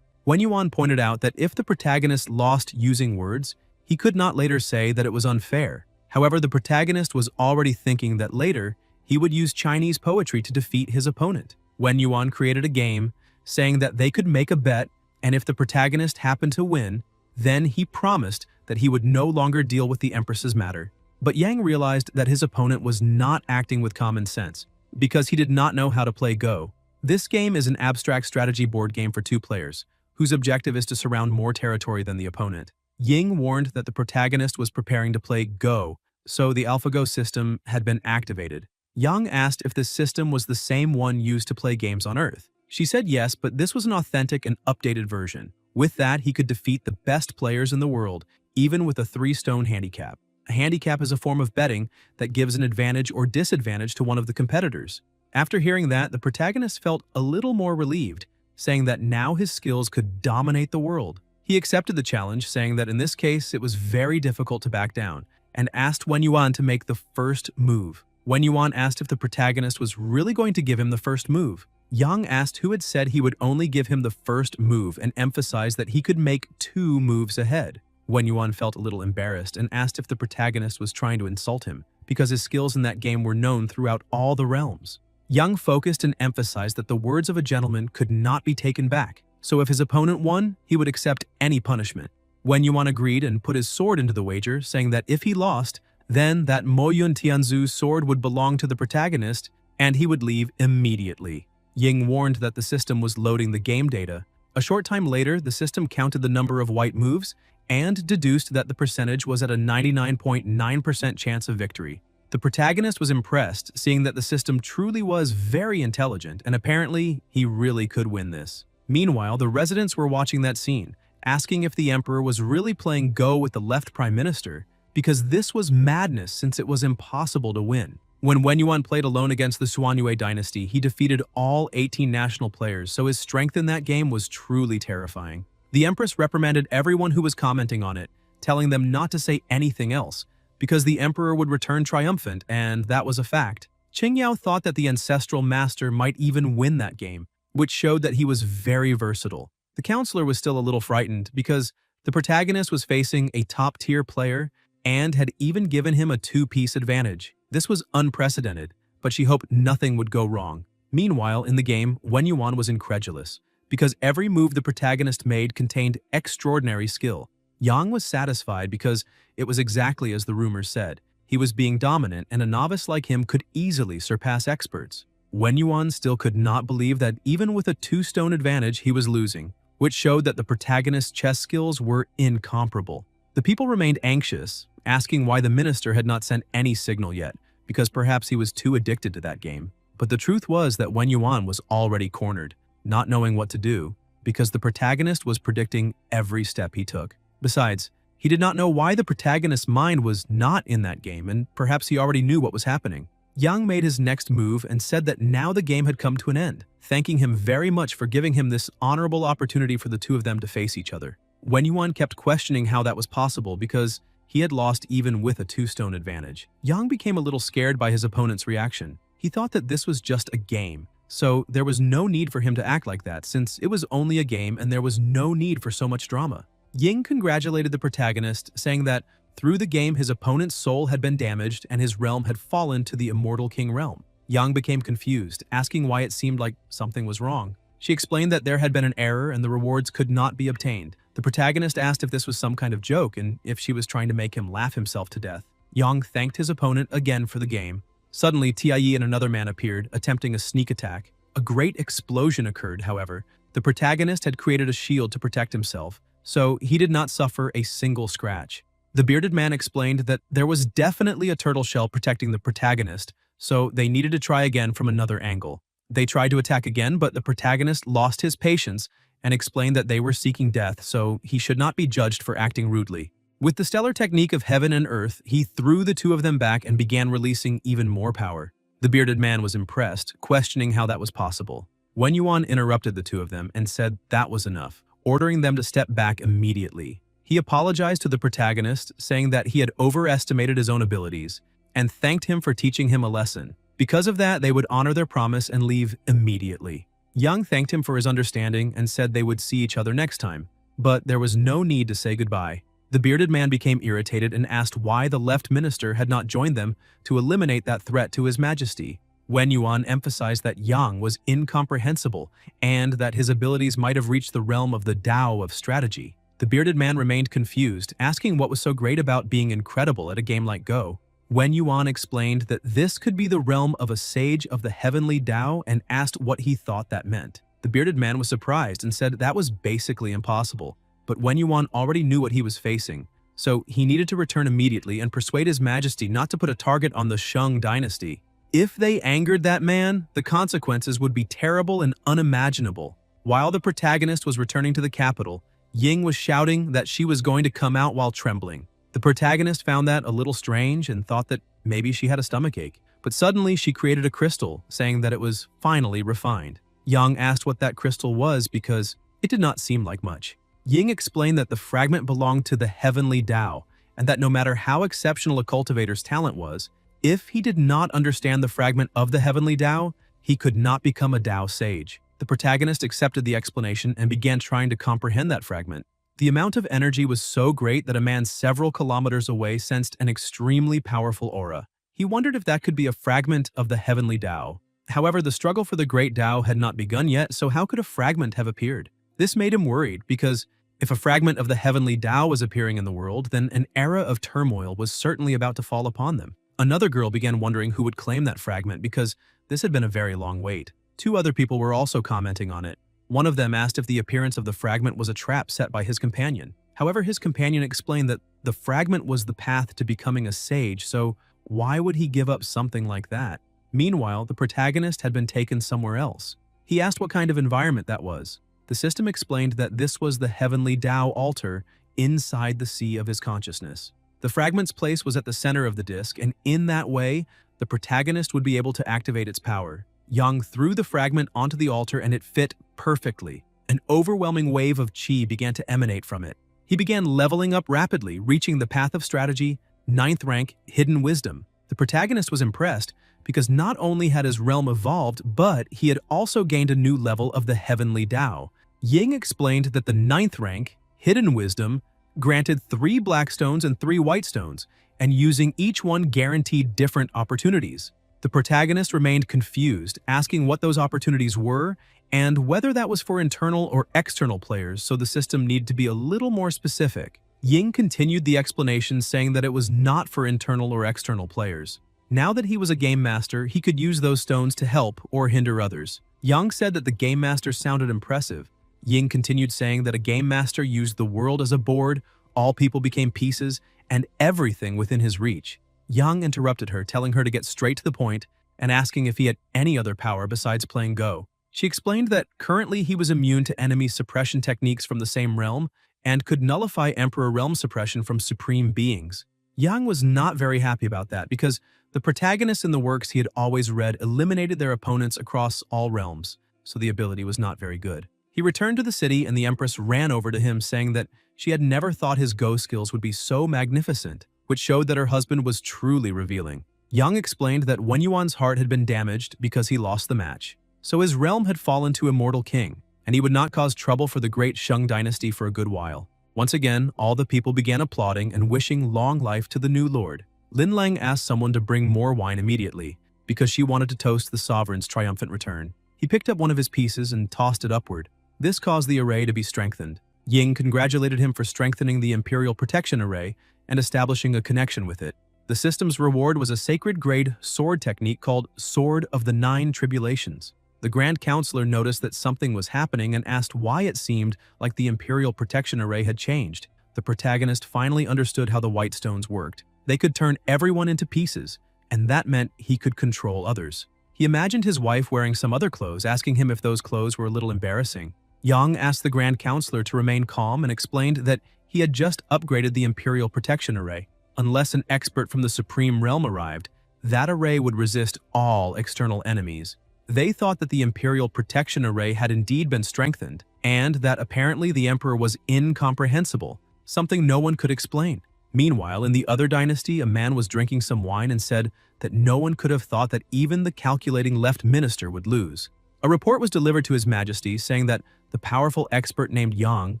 Wen Yuan pointed out that if the protagonist lost using words, he could not later say that it was unfair. However, the protagonist was already thinking that later, he would use Chinese poetry to defeat his opponent. Wen Yuan created a game, saying that they could make a bet, and if the protagonist happened to win, then he promised that he would no longer deal with the Empress's matter. But Yang realized that his opponent was not acting with common sense, because he did not know how to play Go. This game is an abstract strategy board game for 2 players, whose objective is to surround more territory than the opponent. Ying warned that the protagonist was preparing to play Go, so the AlphaGo system had been activated. Yang asked if this system was the same one used to play games on Earth. She said yes, but this was an authentic and updated version. With that, he could defeat the best players in the world, even with a 3-stone handicap. A handicap is a form of betting that gives an advantage or disadvantage to one of the competitors. After hearing that, the protagonist felt a little more relieved, saying that now his skills could dominate the world. He accepted the challenge, saying that in this case it was very difficult to back down, and asked Wen Yuan to make the first move. Wen Yuan asked if the protagonist was really going to give him the first move. Yang asked who had said he would only give him the first move and emphasized that he could make 2 moves ahead. Wen Yuan felt a little embarrassed and asked if the protagonist was trying to insult him, because his skills in that game were known throughout all the realms. Yang focused and emphasized that the words of a gentleman could not be taken back, so if his opponent won, he would accept any punishment. Wen Yuan agreed and put his sword into the wager, saying that if he lost, then that Mo Yun Tianzu's sword would belong to the protagonist, and he would leave immediately. Ying warned that the system was loading the game data. A short time later, the system counted the number of white moves and deduced that the percentage was at a 99.9% chance of victory. The protagonist was impressed, seeing that the system truly was very intelligent, and apparently, he really could win this. Meanwhile, the residents were watching that scene, asking if the emperor was really playing Go with the left prime minister, because this was madness since it was impossible to win. When Wen Yuan played alone against the Suanyue dynasty, he defeated all 18 national players, so his strength in that game was truly terrifying. The Empress reprimanded everyone who was commenting on it, telling them not to say anything else, because the Emperor would return triumphant, and that was a fact. Qingyao thought that the ancestral master might even win that game, which showed that he was very versatile. The counselor was still a little frightened, because the protagonist was facing a top-tier player and had even given him a 2-piece advantage. This was unprecedented, but she hoped nothing would go wrong. Meanwhile, in the game, Wen Yuan was incredulous, because every move the protagonist made contained extraordinary skill. Yang was satisfied because it was exactly as the rumors said. He was being dominant, and a novice like him could easily surpass experts. Wen Yuan still could not believe that even with a 2-stone advantage, he was losing, which showed that the protagonist's chess skills were incomparable. The people remained anxious, asking why the minister had not sent any signal yet, because perhaps he was too addicted to that game. But the truth was that Wen Yuan was already cornered, not knowing what to do, because the protagonist was predicting every step he took. Besides, he did not know why the protagonist's mind was not in that game, and perhaps he already knew what was happening. Yang made his next move and said that now the game had come to an end, thanking him very much for giving him this honorable opportunity for the 2 of them to face each other. Wen Yuan kept questioning how that was possible because he had lost even with a 2-stone advantage. Yang became a little scared by his opponent's reaction. He thought that this was just a game, so there was no need for him to act like that since it was only a game and there was no need for so much drama. Ying congratulated the protagonist, saying that through the game his opponent's soul had been damaged and his realm had fallen to the Immortal King realm. Yang became confused, asking why it seemed like something was wrong. She explained that there had been an error and the rewards could not be obtained. The protagonist asked if this was some kind of joke and if she was trying to make him laugh himself to death. Yang thanked his opponent again for the game. Suddenly, Tiayi and another man appeared, attempting a sneak attack. A great explosion occurred, however. The protagonist had created a shield to protect himself, so he did not suffer a single scratch. The bearded man explained that there was definitely a turtle shell protecting the protagonist, so they needed to try again from another angle. They tried to attack again, but the protagonist lost his patience and explained that they were seeking death, so he should not be judged for acting rudely. With the stellar technique of heaven and earth, he threw the 2 of them back and began releasing even more power. The bearded man was impressed, questioning how that was possible. Wen Yuan interrupted the 2 of them and said that was enough, ordering them to step back immediately. He apologized to the protagonist, saying that he had overestimated his own abilities, and thanked him for teaching him a lesson. Because of that, they would honor their promise and leave immediately. Young thanked him for his understanding and said they would see each other next time, but there was no need to say goodbye. The bearded man became irritated and asked why the left minister had not joined them to eliminate that threat to his majesty. Wen Yuan emphasized that Yang was incomprehensible and that his abilities might have reached the realm of the Tao of strategy. The bearded man remained confused, asking what was so great about being incredible at a game like Go. Wen Yuan explained that this could be the realm of a sage of the heavenly Tao and asked what he thought that meant. The bearded man was surprised and said that was basically impossible, but Wen Yuan already knew what he was facing, so he needed to return immediately and persuade his majesty not to put a target on the Shang dynasty. If they angered that man, the consequences would be terrible and unimaginable. While the protagonist was returning to the capital, Ying was shouting that she was going to come out while trembling. The protagonist found that a little strange and thought that maybe she had a stomachache, but suddenly she created a crystal, saying that it was finally refined. Yang asked what that crystal was because it did not seem like much. Ying explained that the fragment belonged to the heavenly Tao, and that no matter how exceptional a cultivator's talent was, if he did not understand the fragment of the heavenly Tao, he could not become a Tao sage. The protagonist accepted the explanation and began trying to comprehend that fragment. The amount of energy was so great that a man several kilometers away sensed an extremely powerful aura. He wondered if that could be a fragment of the heavenly Tao. However, the struggle for the great Tao had not begun yet, so how could a fragment have appeared? This made him worried, because if a fragment of the heavenly Tao was appearing in the world, then an era of turmoil was certainly about to fall upon them. Another girl began wondering who would claim that fragment because this had been a very long wait. Two other people were also commenting on it. One of them asked if the appearance of the fragment was a trap set by his companion. However, his companion explained that the fragment was the path to becoming a sage, so why would he give up something like that? Meanwhile, the protagonist had been taken somewhere else. He asked what kind of environment that was. The system explained that this was the heavenly Tao altar inside the sea of his consciousness. The fragment's place was at the center of the disc, and in that way, the protagonist would be able to activate its power. Yang threw the fragment onto the altar and it fit perfectly. An overwhelming wave of chi began to emanate from it. He began leveling up rapidly, reaching the path of strategy, 9th rank, hidden wisdom. The protagonist was impressed because not only had his realm evolved, but he had also gained a new level of the heavenly Tao. Ying explained that the 9th rank, hidden wisdom, granted 3 black stones and 3 white stones, and using each one guaranteed different opportunities. The protagonist remained confused, asking what those opportunities were and whether that was for internal or external players, so the system needed to be a little more specific. Ying continued the explanation, saying that it was not for internal or external players. Now that he was a game master, he could use those stones to help or hinder others. Yang said that the game master sounded impressive. Ying continued, saying that a game master used the world as a board, all people became pieces, and everything within his reach. Yang interrupted her, telling her to get straight to the point and asking if he had any other power besides playing Go. She explained that currently he was immune to enemy suppression techniques from the same realm and could nullify Emperor realm suppression from supreme beings. Yang was not very happy about that because the protagonists in the works he had always read eliminated their opponents across all realms, so the ability was not very good. He returned to the city and the Empress ran over to him, saying that she had never thought his Go skills would be so magnificent, which showed that her husband was truly revealing. Yang explained that Wen Yuan's heart had been damaged because he lost the match, so his realm had fallen to Immortal King, and he would not cause trouble for the great Shang dynasty for a good while. Once again, all the people began applauding and wishing long life to the new lord. Lin Lang asked someone to bring more wine immediately, because she wanted to toast the sovereign's triumphant return. He picked up one of his pieces and tossed it upward. This caused the array to be strengthened. Ying congratulated him for strengthening the Imperial Protection Array and establishing a connection with it. The system's reward was a sacred-grade sword technique called Sword of the 9 Tribulations. The Grand Counselor noticed that something was happening and asked why it seemed like the Imperial Protection Array had changed. The protagonist finally understood how the white stones worked. They could turn everyone into pieces, and that meant he could control others. He imagined his wife wearing some other clothes, asking him if those clothes were a little embarrassing. Yang asked the Grand Counselor to remain calm and explained that he had just upgraded the Imperial Protection Array. Unless an expert from the Supreme Realm arrived, that array would resist all external enemies. They thought that the Imperial Protection Array had indeed been strengthened, and that apparently the Emperor was incomprehensible, something no one could explain. Meanwhile, in the other dynasty, a man was drinking some wine and said that no one could have thought that even the calculating left minister would lose. A report was delivered to His Majesty saying that the powerful expert named Yang,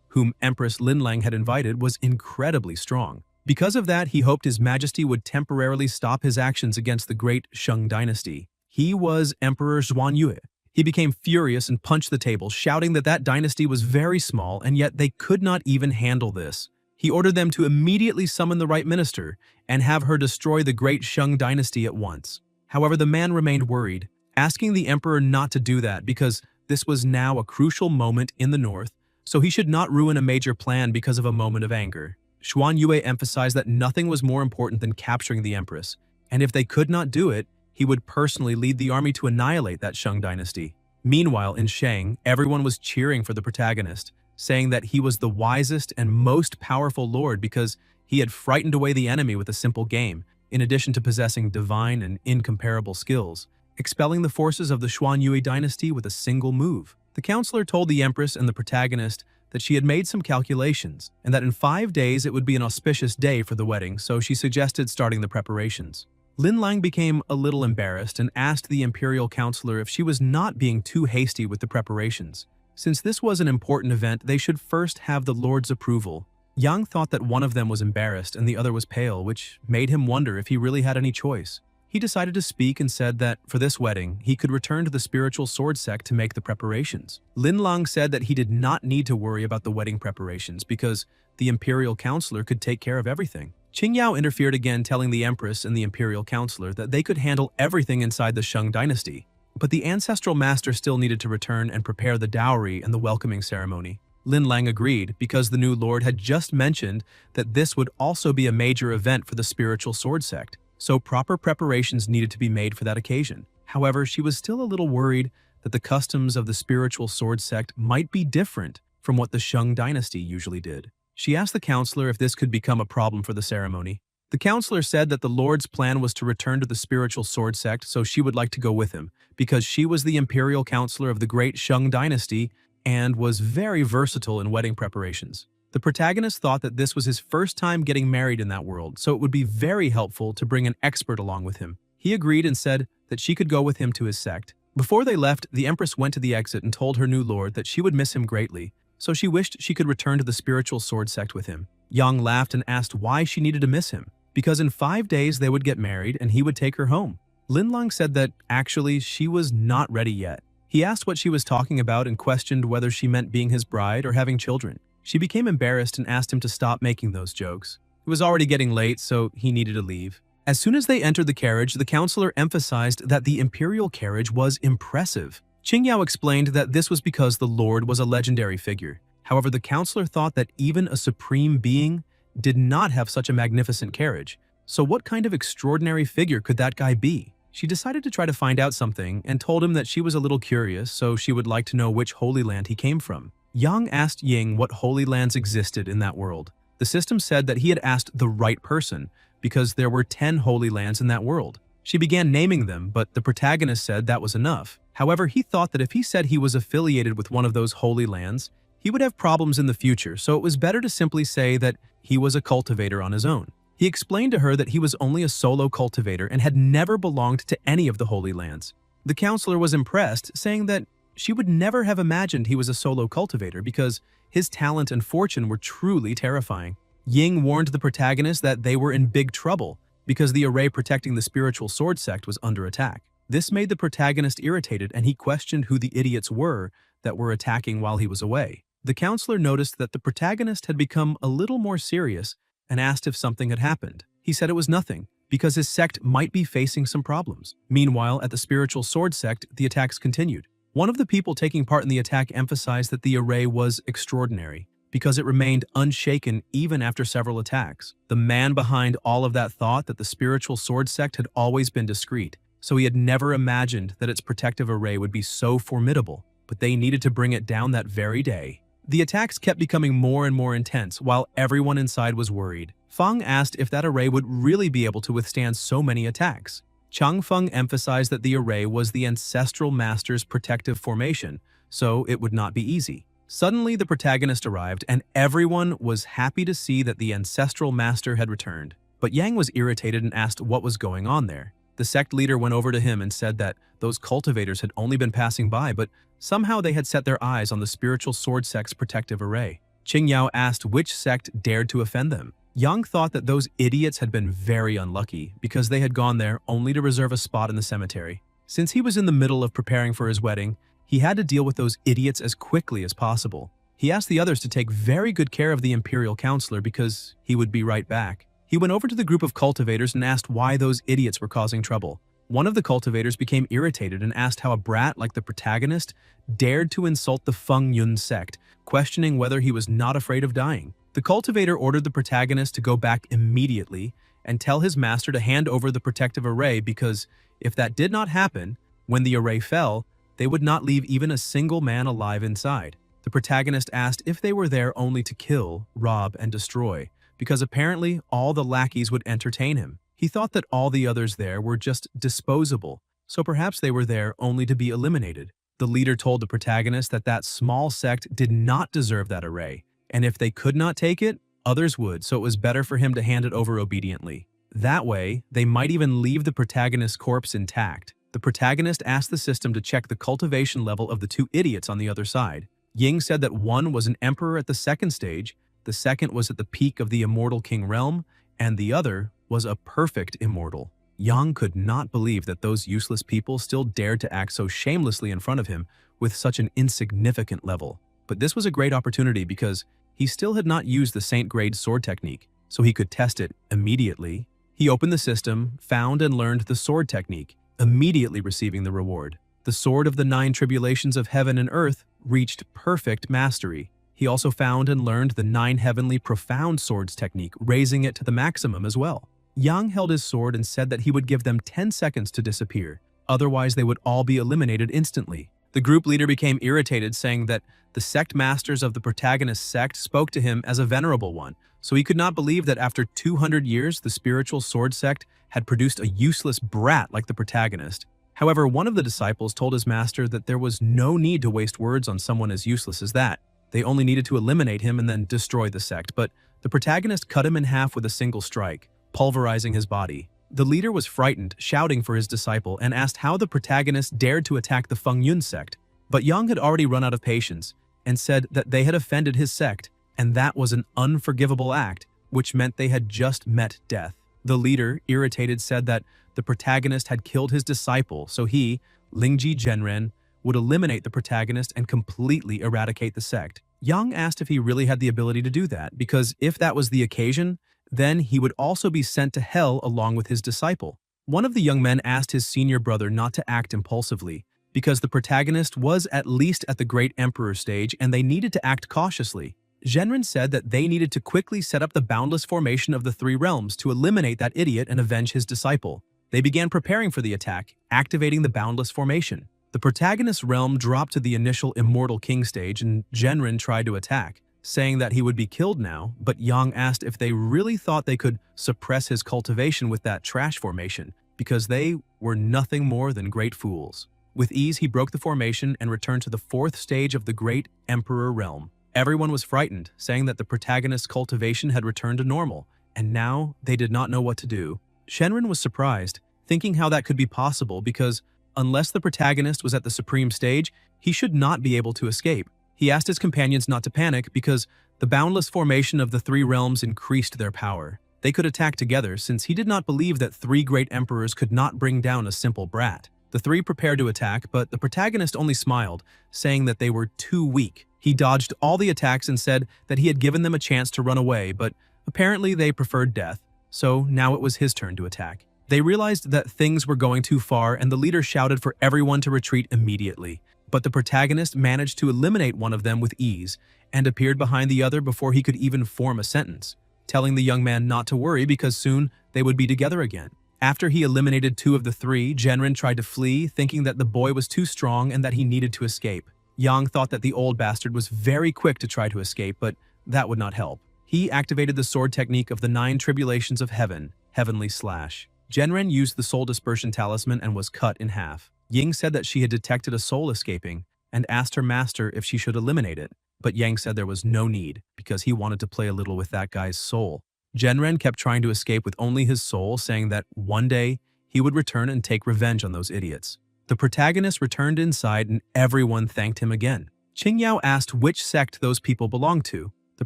whom Empress Linlang had invited, was incredibly strong. Because of that, he hoped His Majesty would temporarily stop his actions against the great Shang dynasty. He was Emperor Xuanyue. He became furious and punched the table, shouting that that dynasty was very small and yet they could not even handle this. He ordered them to immediately summon the right minister and have her destroy the great Shang dynasty at once. However, the man remained worried, asking the emperor not to do that because this was now a crucial moment in the north, so he should not ruin a major plan because of a moment of anger. Xuanyue emphasized that nothing was more important than capturing the empress, and if they could not do it, he would personally lead the army to annihilate that Shang dynasty. Meanwhile, in Shang, everyone was cheering for the protagonist, saying that he was the wisest and most powerful lord because he had frightened away the enemy with a simple game, in addition to possessing divine and incomparable skills, expelling the forces of the Xuanyue dynasty with a single move. The counselor told the empress and the protagonist that she had made some calculations, and that in 5 days it would be an auspicious day for the wedding, so she suggested starting the preparations. Linlang became a little embarrassed and asked the imperial counselor if she was not being too hasty with the preparations. Since this was an important event, they should first have the Lord's approval. Yang thought that one of them was embarrassed and the other was pale, which made him wonder if he really had any choice. He decided to speak and said that, for this wedding, he could return to the spiritual sword sect to make the preparations. Linlang said that he did not need to worry about the wedding preparations because the imperial counselor could take care of everything. Qingyao interfered again, telling the empress and the imperial counselor that they could handle everything inside the Shang dynasty. But the ancestral master still needed to return and prepare the dowry and the welcoming ceremony. Linlang agreed because the new lord had just mentioned that this would also be a major event for the spiritual sword sect, so proper preparations needed to be made for that occasion. However, she was still a little worried that the customs of the spiritual sword sect might be different from what the Shang dynasty usually did. She asked the counselor if this could become a problem for the ceremony. The counselor said that the Lord's plan was to return to the spiritual sword sect, so she would like to go with him, because she was the imperial counselor of the great Shang dynasty and was very versatile in wedding preparations. The protagonist thought that this was his first time getting married in that world, so it would be very helpful to bring an expert along with him. He agreed and said that she could go with him to his sect. Before they left, the empress went to the exit and told her new lord that she would miss him greatly, so she wished she could return to the spiritual sword sect with him. Yang laughed and asked why she needed to miss him, because in 5 days they would get married and he would take her home. Linlang said that actually she was not ready yet. He asked what she was talking about and questioned whether she meant being his bride or having children. She became embarrassed and asked him to stop making those jokes. It was already getting late, so he needed to leave. As soon as they entered the carriage, the counselor emphasized that the imperial carriage was impressive. Qingyao explained that this was because the lord was a legendary figure. However, the counselor thought that even a supreme being did not have such a magnificent carriage. So what kind of extraordinary figure could that guy be? She decided to try to find out something and told him that she was a little curious, so she would like to know which holy land he came from. Yang asked Ying what holy lands existed in that world. The system said that he had asked the right person because there were 10 holy lands in that world. She began naming them, but the protagonist said that was enough. However, he thought that if he said he was affiliated with one of those holy lands, he would have problems in the future, so it was better to simply say that he was a cultivator on his own. He explained to her that he was only a solo cultivator and had never belonged to any of the holy lands. The counselor was impressed, saying that she would never have imagined he was a solo cultivator because his talent and fortune were truly terrifying. Ying warned the protagonist that they were in big trouble because the array protecting the spiritual sword sect was under attack. This made the protagonist irritated and he questioned who the idiots were that were attacking while he was away. The counselor noticed that the protagonist had become a little more serious and asked if something had happened. He said it was nothing, because his sect might be facing some problems. Meanwhile, at the spiritual sword sect, the attacks continued. One of the people taking part in the attack emphasized that the array was extraordinary, because it remained unshaken even after several attacks. The man behind all of that thought that the spiritual sword sect had always been discreet, so he had never imagined that its protective array would be so formidable, but they needed to bring it down that very day. The attacks kept becoming more and more intense while everyone inside was worried. Feng asked if that array would really be able to withstand so many attacks. Chang Feng emphasized that the array was the ancestral master's protective formation, so it would not be easy. Suddenly, the protagonist arrived, and everyone was happy to see that the ancestral master had returned. But Yang was irritated and asked what was going on there. The sect leader went over to him and said that those cultivators had only been passing by, but somehow they had set their eyes on the spiritual sword sect's protective array. Qingyao asked which sect dared to offend them. Yang thought that those idiots had been very unlucky because they had gone there only to reserve a spot in the cemetery. Since he was in the middle of preparing for his wedding, he had to deal with those idiots as quickly as possible. He asked the others to take very good care of the Imperial Counselor because he would be right back. He went over to the group of cultivators and asked why those idiots were causing trouble. One of the cultivators became irritated and asked how a brat like the protagonist dared to insult the Feng Yun sect, questioning whether he was not afraid of dying. The cultivator ordered the protagonist to go back immediately and tell his master to hand over the protective array because if that did not happen, when the array fell, they would not leave even a single man alive inside. The protagonist asked if they were there only to kill, rob, and destroy, because apparently all the lackeys would entertain him. He thought that all the others there were just disposable, so perhaps they were there only to be eliminated. The leader told the protagonist that that small sect did not deserve that array, and if they could not take it, others would, so it was better for him to hand it over obediently. That way, they might even leave the protagonist's corpse intact. The protagonist asked the system to check the cultivation level of the two idiots on the other side. Ying said that one was an emperor at the second stage, the second was at the peak of the immortal king realm, and the other was a perfect immortal. Yang could not believe that those useless people still dared to act so shamelessly in front of him with such an insignificant level. But this was a great opportunity because he still had not used the Saint-grade sword technique, so he could test it immediately. He opened the system, found and learned the sword technique, immediately receiving the reward. The sword of the 9 tribulations of heaven and earth reached perfect mastery. He also found and learned the 9 heavenly profound swords technique, raising it to the maximum as well. Yang held his sword and said that he would give them 10 seconds to disappear, otherwise they would all be eliminated instantly. The group leader became irritated, saying that the sect masters of the protagonist's sect spoke to him as a venerable one, so he could not believe that after 200 years the spiritual sword sect had produced a useless brat like the protagonist. However, one of the disciples told his master that there was no need to waste words on someone as useless as that. They only needed to eliminate him and then destroy the sect, but the protagonist cut him in half with a single strike, pulverizing his body. The leader was frightened, shouting for his disciple, and asked how the protagonist dared to attack the Feng Yun sect. But Yang had already run out of patience and said that they had offended his sect, and that was an unforgivable act, which meant they had just met death. The leader, irritated, said that the protagonist had killed his disciple, so he, Lingji Zhenren, would eliminate the protagonist and completely eradicate the sect. Yang asked if he really had the ability to do that, because if that was the occasion, then he would also be sent to hell along with his disciple. One of the young men asked his senior brother not to act impulsively, because the protagonist was at least at the Great Emperor stage and they needed to act cautiously. Zhenren said that they needed to quickly set up the boundless formation of the 3 realms to eliminate that idiot and avenge his disciple. They began preparing for the attack, activating the boundless formation. The protagonist's realm dropped to the initial immortal king stage and Zhenren tried to attack, saying that he would be killed now, but Yang asked if they really thought they could suppress his cultivation with that trash formation, because they were nothing more than great fools. With ease, he broke the formation and returned to the 4th stage of the Great Emperor realm. Everyone was frightened, saying that the protagonist's cultivation had returned to normal, and now they did not know what to do. Shenren was surprised, thinking how that could be possible because, unless the protagonist was at the supreme stage, he should not be able to escape. He asked his companions not to panic because the boundless formation of the 3 realms increased their power. They could attack together since he did not believe that 3 great emperors could not bring down a simple brat. The 3 prepared to attack, but the protagonist only smiled, saying that they were too weak. He dodged all the attacks and said that he had given them a chance to run away, but apparently they preferred death, so now it was his turn to attack. They realized that things were going too far and the leader shouted for everyone to retreat immediately. But the protagonist managed to eliminate one of them with ease and appeared behind the other before he could even form a sentence, telling the young man not to worry because soon they would be together again. After he eliminated 2 of the 3, Zhenren tried to flee, thinking that the boy was too strong and that he needed to escape. Yang thought that the old bastard was very quick to try to escape, but that would not help. He activated the sword technique of the 9 tribulations of heaven, heavenly slash. Zhenren used the soul dispersion talisman and was cut in half. Ying said that she had detected a soul escaping and asked her master if she should eliminate it. but Yang said there was no need because he wanted to play a little with that guy's soul. Genren kept trying to escape with only his soul, saying that one day he would return and take revenge on those idiots. The protagonist returned inside and everyone thanked him again. Qingyao asked which sect those people belonged to. The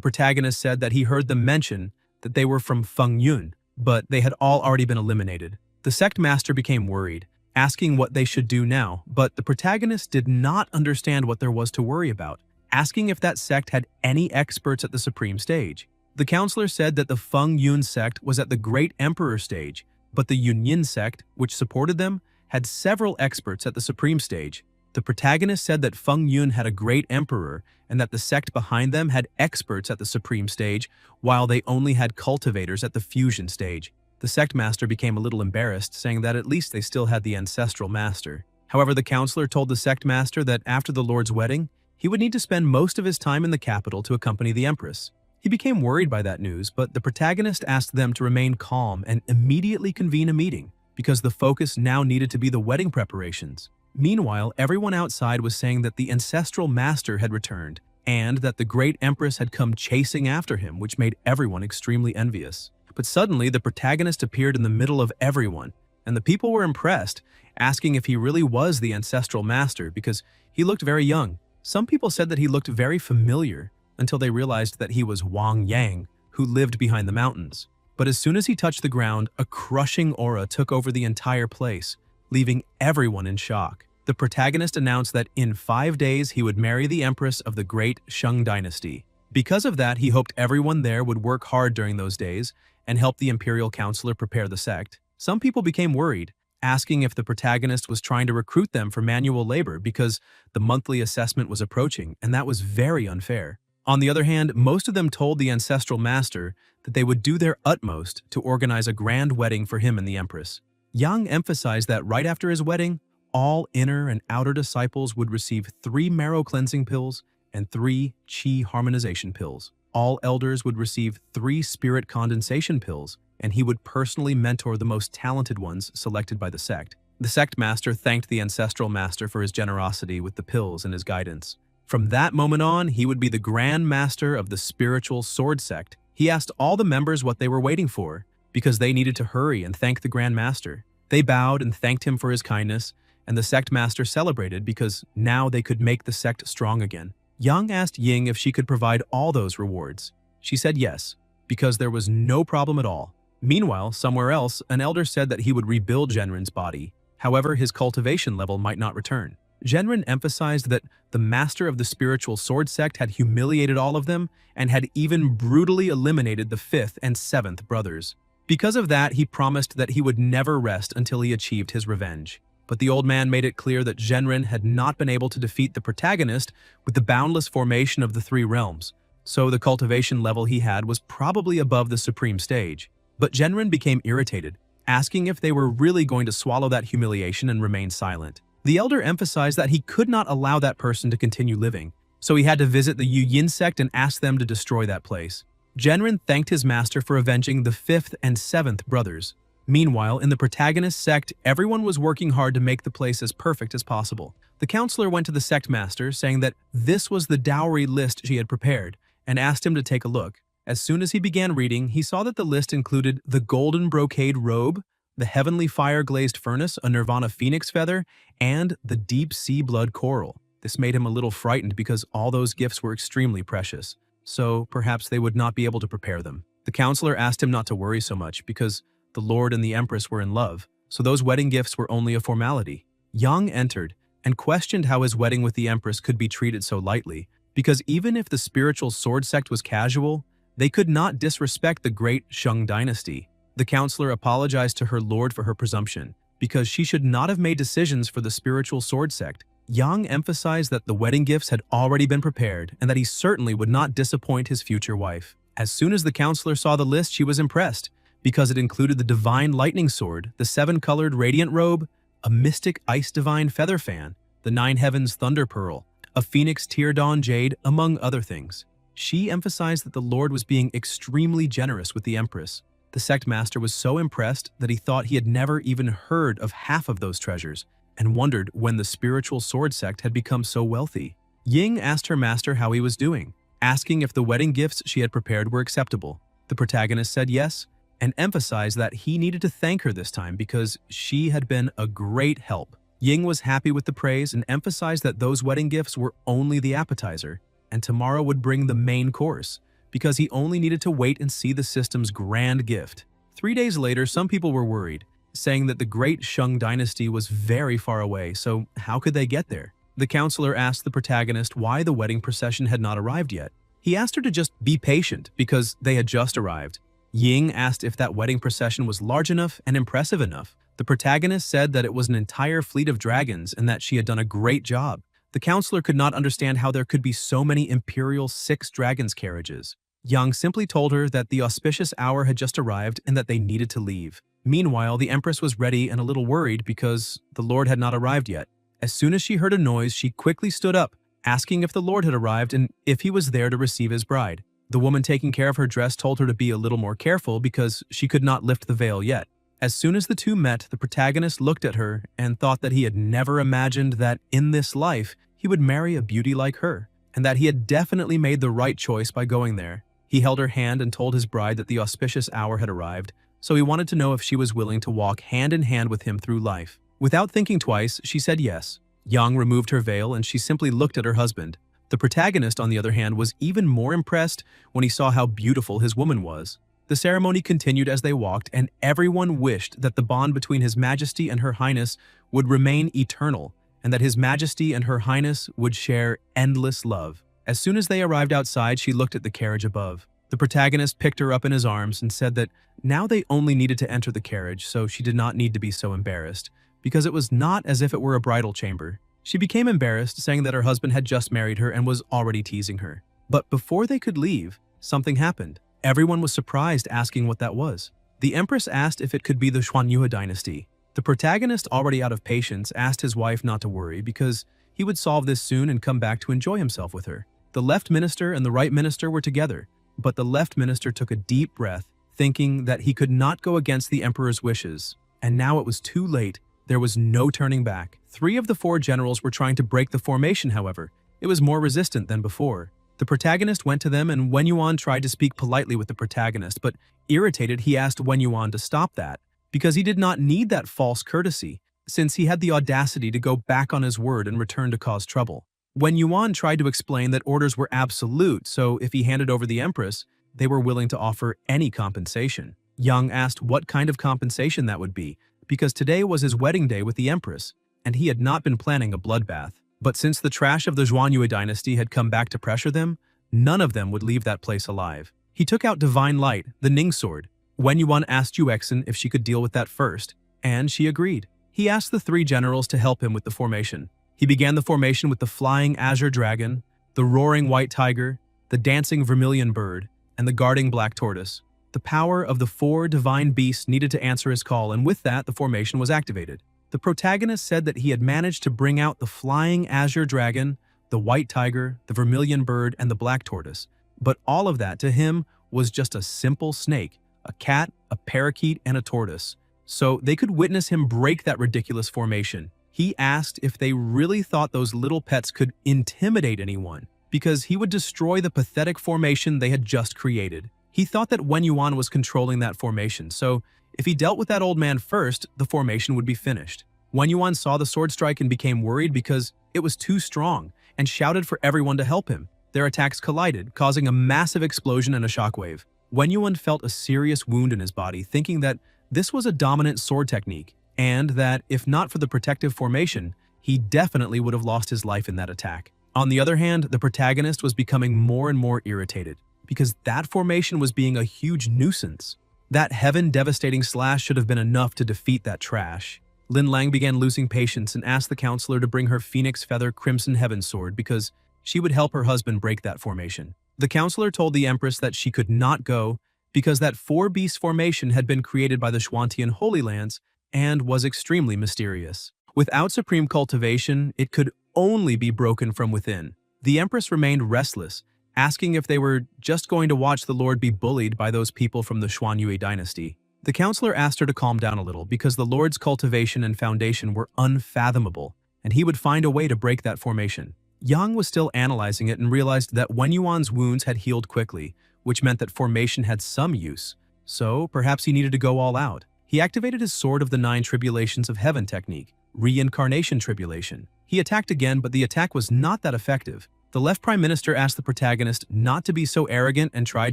protagonist said that he heard them mention that they were from Feng Yun, but they had all already been eliminated. The sect master became worried, asking what they should do now, but the protagonist did not understand what there was to worry about, asking if that sect had any experts at the supreme stage. The counselor said that the Feng Yun sect was at the Great Emperor stage, but the Yunyin sect, which supported them, had several experts at the supreme stage. The protagonist said that Feng Yun had a Great Emperor and that the sect behind them had experts at the supreme stage, while they only had cultivators at the fusion stage. The sect master became a little embarrassed, saying that at least they still had the ancestral master. However, the counselor told the sect master that after the Lord's wedding, he would need to spend most of his time in the capital to accompany the Empress. He became worried by that news, but the protagonist asked them to remain calm and immediately convene a meeting, because the focus now needed to be the wedding preparations. Meanwhile, everyone outside was saying that the ancestral master had returned, and that the great Empress had come chasing after him, which made everyone extremely envious. But suddenly, the protagonist appeared in the middle of everyone, and the people were impressed, asking if he really was the ancestral master because he looked very young. Some people said that he looked very familiar, until they realized that he was Wang Yang, who lived behind the mountains. But as soon as he touched the ground, a crushing aura took over the entire place, leaving everyone in shock. The protagonist announced that in 5 days he would marry the Empress of the Great Shang Dynasty. Because of that, he hoped everyone there would work hard during those days and help the Imperial Counselor prepare the sect. Some people became worried, asking if the protagonist was trying to recruit them for manual labor because the monthly assessment was approaching, and that was very unfair. On the other hand, most of them told the ancestral master that they would do their utmost to organize a grand wedding for him and the Empress. Yang emphasized that right after his wedding, all inner and outer disciples would receive 3 marrow cleansing pills and 3 qi harmonization pills. All elders would receive 3 spirit condensation pills, and he would personally mentor the most talented ones selected by the sect. The sect master thanked the ancestral master for his generosity with the pills and his guidance. From that moment on, he would be the Grand Master of the spiritual sword sect. He asked all the members what they were waiting for, because they needed to hurry and thank the Grand Master. They bowed and thanked him for his kindness, and the sect master celebrated because now they could make the sect strong again. Yang asked Ying if she could provide all those rewards. She said yes, because there was no problem at all. Meanwhile, somewhere else, an elder said that he would rebuild Genren's body. However, his cultivation level might not return. Genren emphasized that the master of the spiritual sword sect had humiliated all of them and had even brutally eliminated the 5th and 7th brothers. Because of that, he promised that he would never rest until he achieved his revenge. But the old man made it clear that Genren had not been able to defeat the protagonist with the boundless formation of the 3 realms, so the cultivation level he had was probably above the supreme stage. But Genren became irritated, asking if they were really going to swallow that humiliation and remain silent. The elder emphasized that he could not allow that person to continue living, so he had to visit the Yu-Yin sect and ask them to destroy that place. Genren thanked his master for avenging the 5th and 7th brothers. Meanwhile, in the protagonist sect, everyone was working hard to make the place as perfect as possible. The counselor went to the sect master, saying that this was the dowry list she had prepared, and asked him to take a look. As soon as he began reading, he saw that the list included the golden brocade robe, the heavenly fire-glazed furnace, a nirvana phoenix feather, and the deep sea blood coral. This made him a little frightened because all those gifts were extremely precious, so perhaps they would not be able to prepare them. The counselor asked him not to worry so much because the Lord and the Empress were in love, so those wedding gifts were only a formality. Yang entered and questioned how his wedding with the Empress could be treated so lightly, because even if the spiritual sword sect was casual, they could not disrespect the great Shang dynasty. The counselor apologized to her lord for her presumption, because she should not have made decisions for the spiritual sword sect. Yang emphasized that the wedding gifts had already been prepared and that he certainly would not disappoint his future wife. As soon as the counselor saw the list, she was impressed, because it included the divine lightning sword, the 7-colored radiant robe, a mystic ice divine feather fan, the 9 heavens thunder pearl, a phoenix tear dawn jade, among other things. She emphasized that the Lord was being extremely generous with the Empress. The sect master was so impressed that he thought he had never even heard of half of those treasures and wondered when the spiritual sword sect had become so wealthy. Ying asked her master how he was doing, asking if the wedding gifts she had prepared were acceptable. The protagonist said yes, and emphasized that he needed to thank her this time because she had been a great help. Ying was happy with the praise and emphasized that those wedding gifts were only the appetizer, and tomorrow would bring the main course, because he only needed to wait and see the system's grand gift. 3 days later, some people were worried, saying that the great Shang dynasty was very far away, so how could they get there? The counselor asked the protagonist why the wedding procession had not arrived yet. He asked her to just be patient because they had just arrived. Ying asked if that wedding procession was large enough and impressive enough. The protagonist said that it was an entire fleet of dragons and that she had done a great job. The counselor could not understand how there could be so many imperial 6 dragons carriages. Yang simply told her that the auspicious hour had just arrived and that they needed to leave. Meanwhile, the empress was ready and a little worried because the lord had not arrived yet. As soon as she heard a noise, she quickly stood up, asking if the lord had arrived and if he was there to receive his bride. The woman taking care of her dress told her to be a little more careful because she could not lift the veil yet. As soon as the two met, the protagonist looked at her and thought that he had never imagined that in this life he would marry a beauty like her, and that he had definitely made the right choice by going there. He held her hand and told his bride that the auspicious hour had arrived, so he wanted to know if she was willing to walk hand in hand with him through life. Without thinking twice, she said yes. Yang removed her veil and she simply looked at her husband. The protagonist, on the other hand, was even more impressed when he saw how beautiful his woman was. The ceremony continued as they walked, and everyone wished that the bond between His Majesty and Her Highness would remain eternal, and that His Majesty and Her Highness would share endless love. As soon as they arrived outside, she looked at the carriage above. The protagonist picked her up in his arms and said that now they only needed to enter the carriage, so she did not need to be so embarrassed, because it was not as if it were a bridal chamber. She became embarrassed, saying that her husband had just married her and was already teasing her. But before they could leave, something happened. Everyone was surprised, asking what that was. The empress asked if it could be the Xuanyue dynasty. The protagonist, already out of patience, asked his wife not to worry because he would solve this soon and come back to enjoy himself with her. The left minister and the right minister were together, but the left minister took a deep breath, thinking that he could not go against the emperor's wishes. And now it was too late. There was no turning back. 3 of the 4 generals were trying to break the formation, however. It was more resistant than before. The protagonist went to them, and Wen Yuan tried to speak politely with the protagonist, but irritated, he asked Wen Yuan to stop that, because he did not need that false courtesy, since he had the audacity to go back on his word and return to cause trouble. Wen Yuan tried to explain that orders were absolute, so if he handed over the empress, they were willing to offer any compensation. Yang asked what kind of compensation that would be, because today was his wedding day with the empress, and he had not been planning a bloodbath. But since the trash of the Xuanyue dynasty had come back to pressure them, none of them would leave that place alive. He took out Divine Light, the Ning sword. Wen Yuan asked Yuexin if she could deal with that first, and she agreed. He asked the 3 generals to help him with the formation. He began the formation with the flying azure dragon, the roaring white tiger, the dancing vermilion bird, and the guarding black tortoise. The power of the 4 divine beasts needed to answer his call, and with that, the formation was activated. The protagonist said that he had managed to bring out the flying azure dragon, the white tiger, the vermilion bird, and the black tortoise. But all of that to him was just a simple snake, a cat, a parakeet, and a tortoise. So they could witness him break that ridiculous formation. He asked if they really thought those little pets could intimidate anyone, because he would destroy the pathetic formation they had just created. He thought that Wen Yuan was controlling that formation, so if he dealt with that old man first, the formation would be finished. Wen Yuan saw the sword strike and became worried because it was too strong, and shouted for everyone to help him. Their attacks collided, causing a massive explosion and a shockwave. Wen Yuan felt a serious wound in his body, thinking that this was a dominant sword technique, and that if not for the protective formation, he definitely would have lost his life in that attack. On the other hand, the protagonist was becoming more and more irritated, because that formation was being a huge nuisance. That heaven-devastating slash should have been enough to defeat that trash. Lin Lang began losing patience and asked the counselor to bring her Phoenix Feather Crimson Heaven sword because she would help her husband break that formation. The counselor told the empress that she could not go because that 4-beast formation had been created by the Xuantian Holy Lands and was extremely mysterious. Without supreme cultivation, it could only be broken from within. The empress remained restless, asking if they were just going to watch the Lord be bullied by those people from the Xuanyue dynasty. The counselor asked her to calm down a little because the Lord's cultivation and foundation were unfathomable, and he would find a way to break that formation. Yang was still analyzing it and realized that Wen Yuan's wounds had healed quickly, which meant that formation had some use. So perhaps he needed to go all out. He activated his Sword of the Nine Tribulations of Heaven technique, Reincarnation Tribulation. He attacked again, but the attack was not that effective. The left prime minister asked the protagonist not to be so arrogant and tried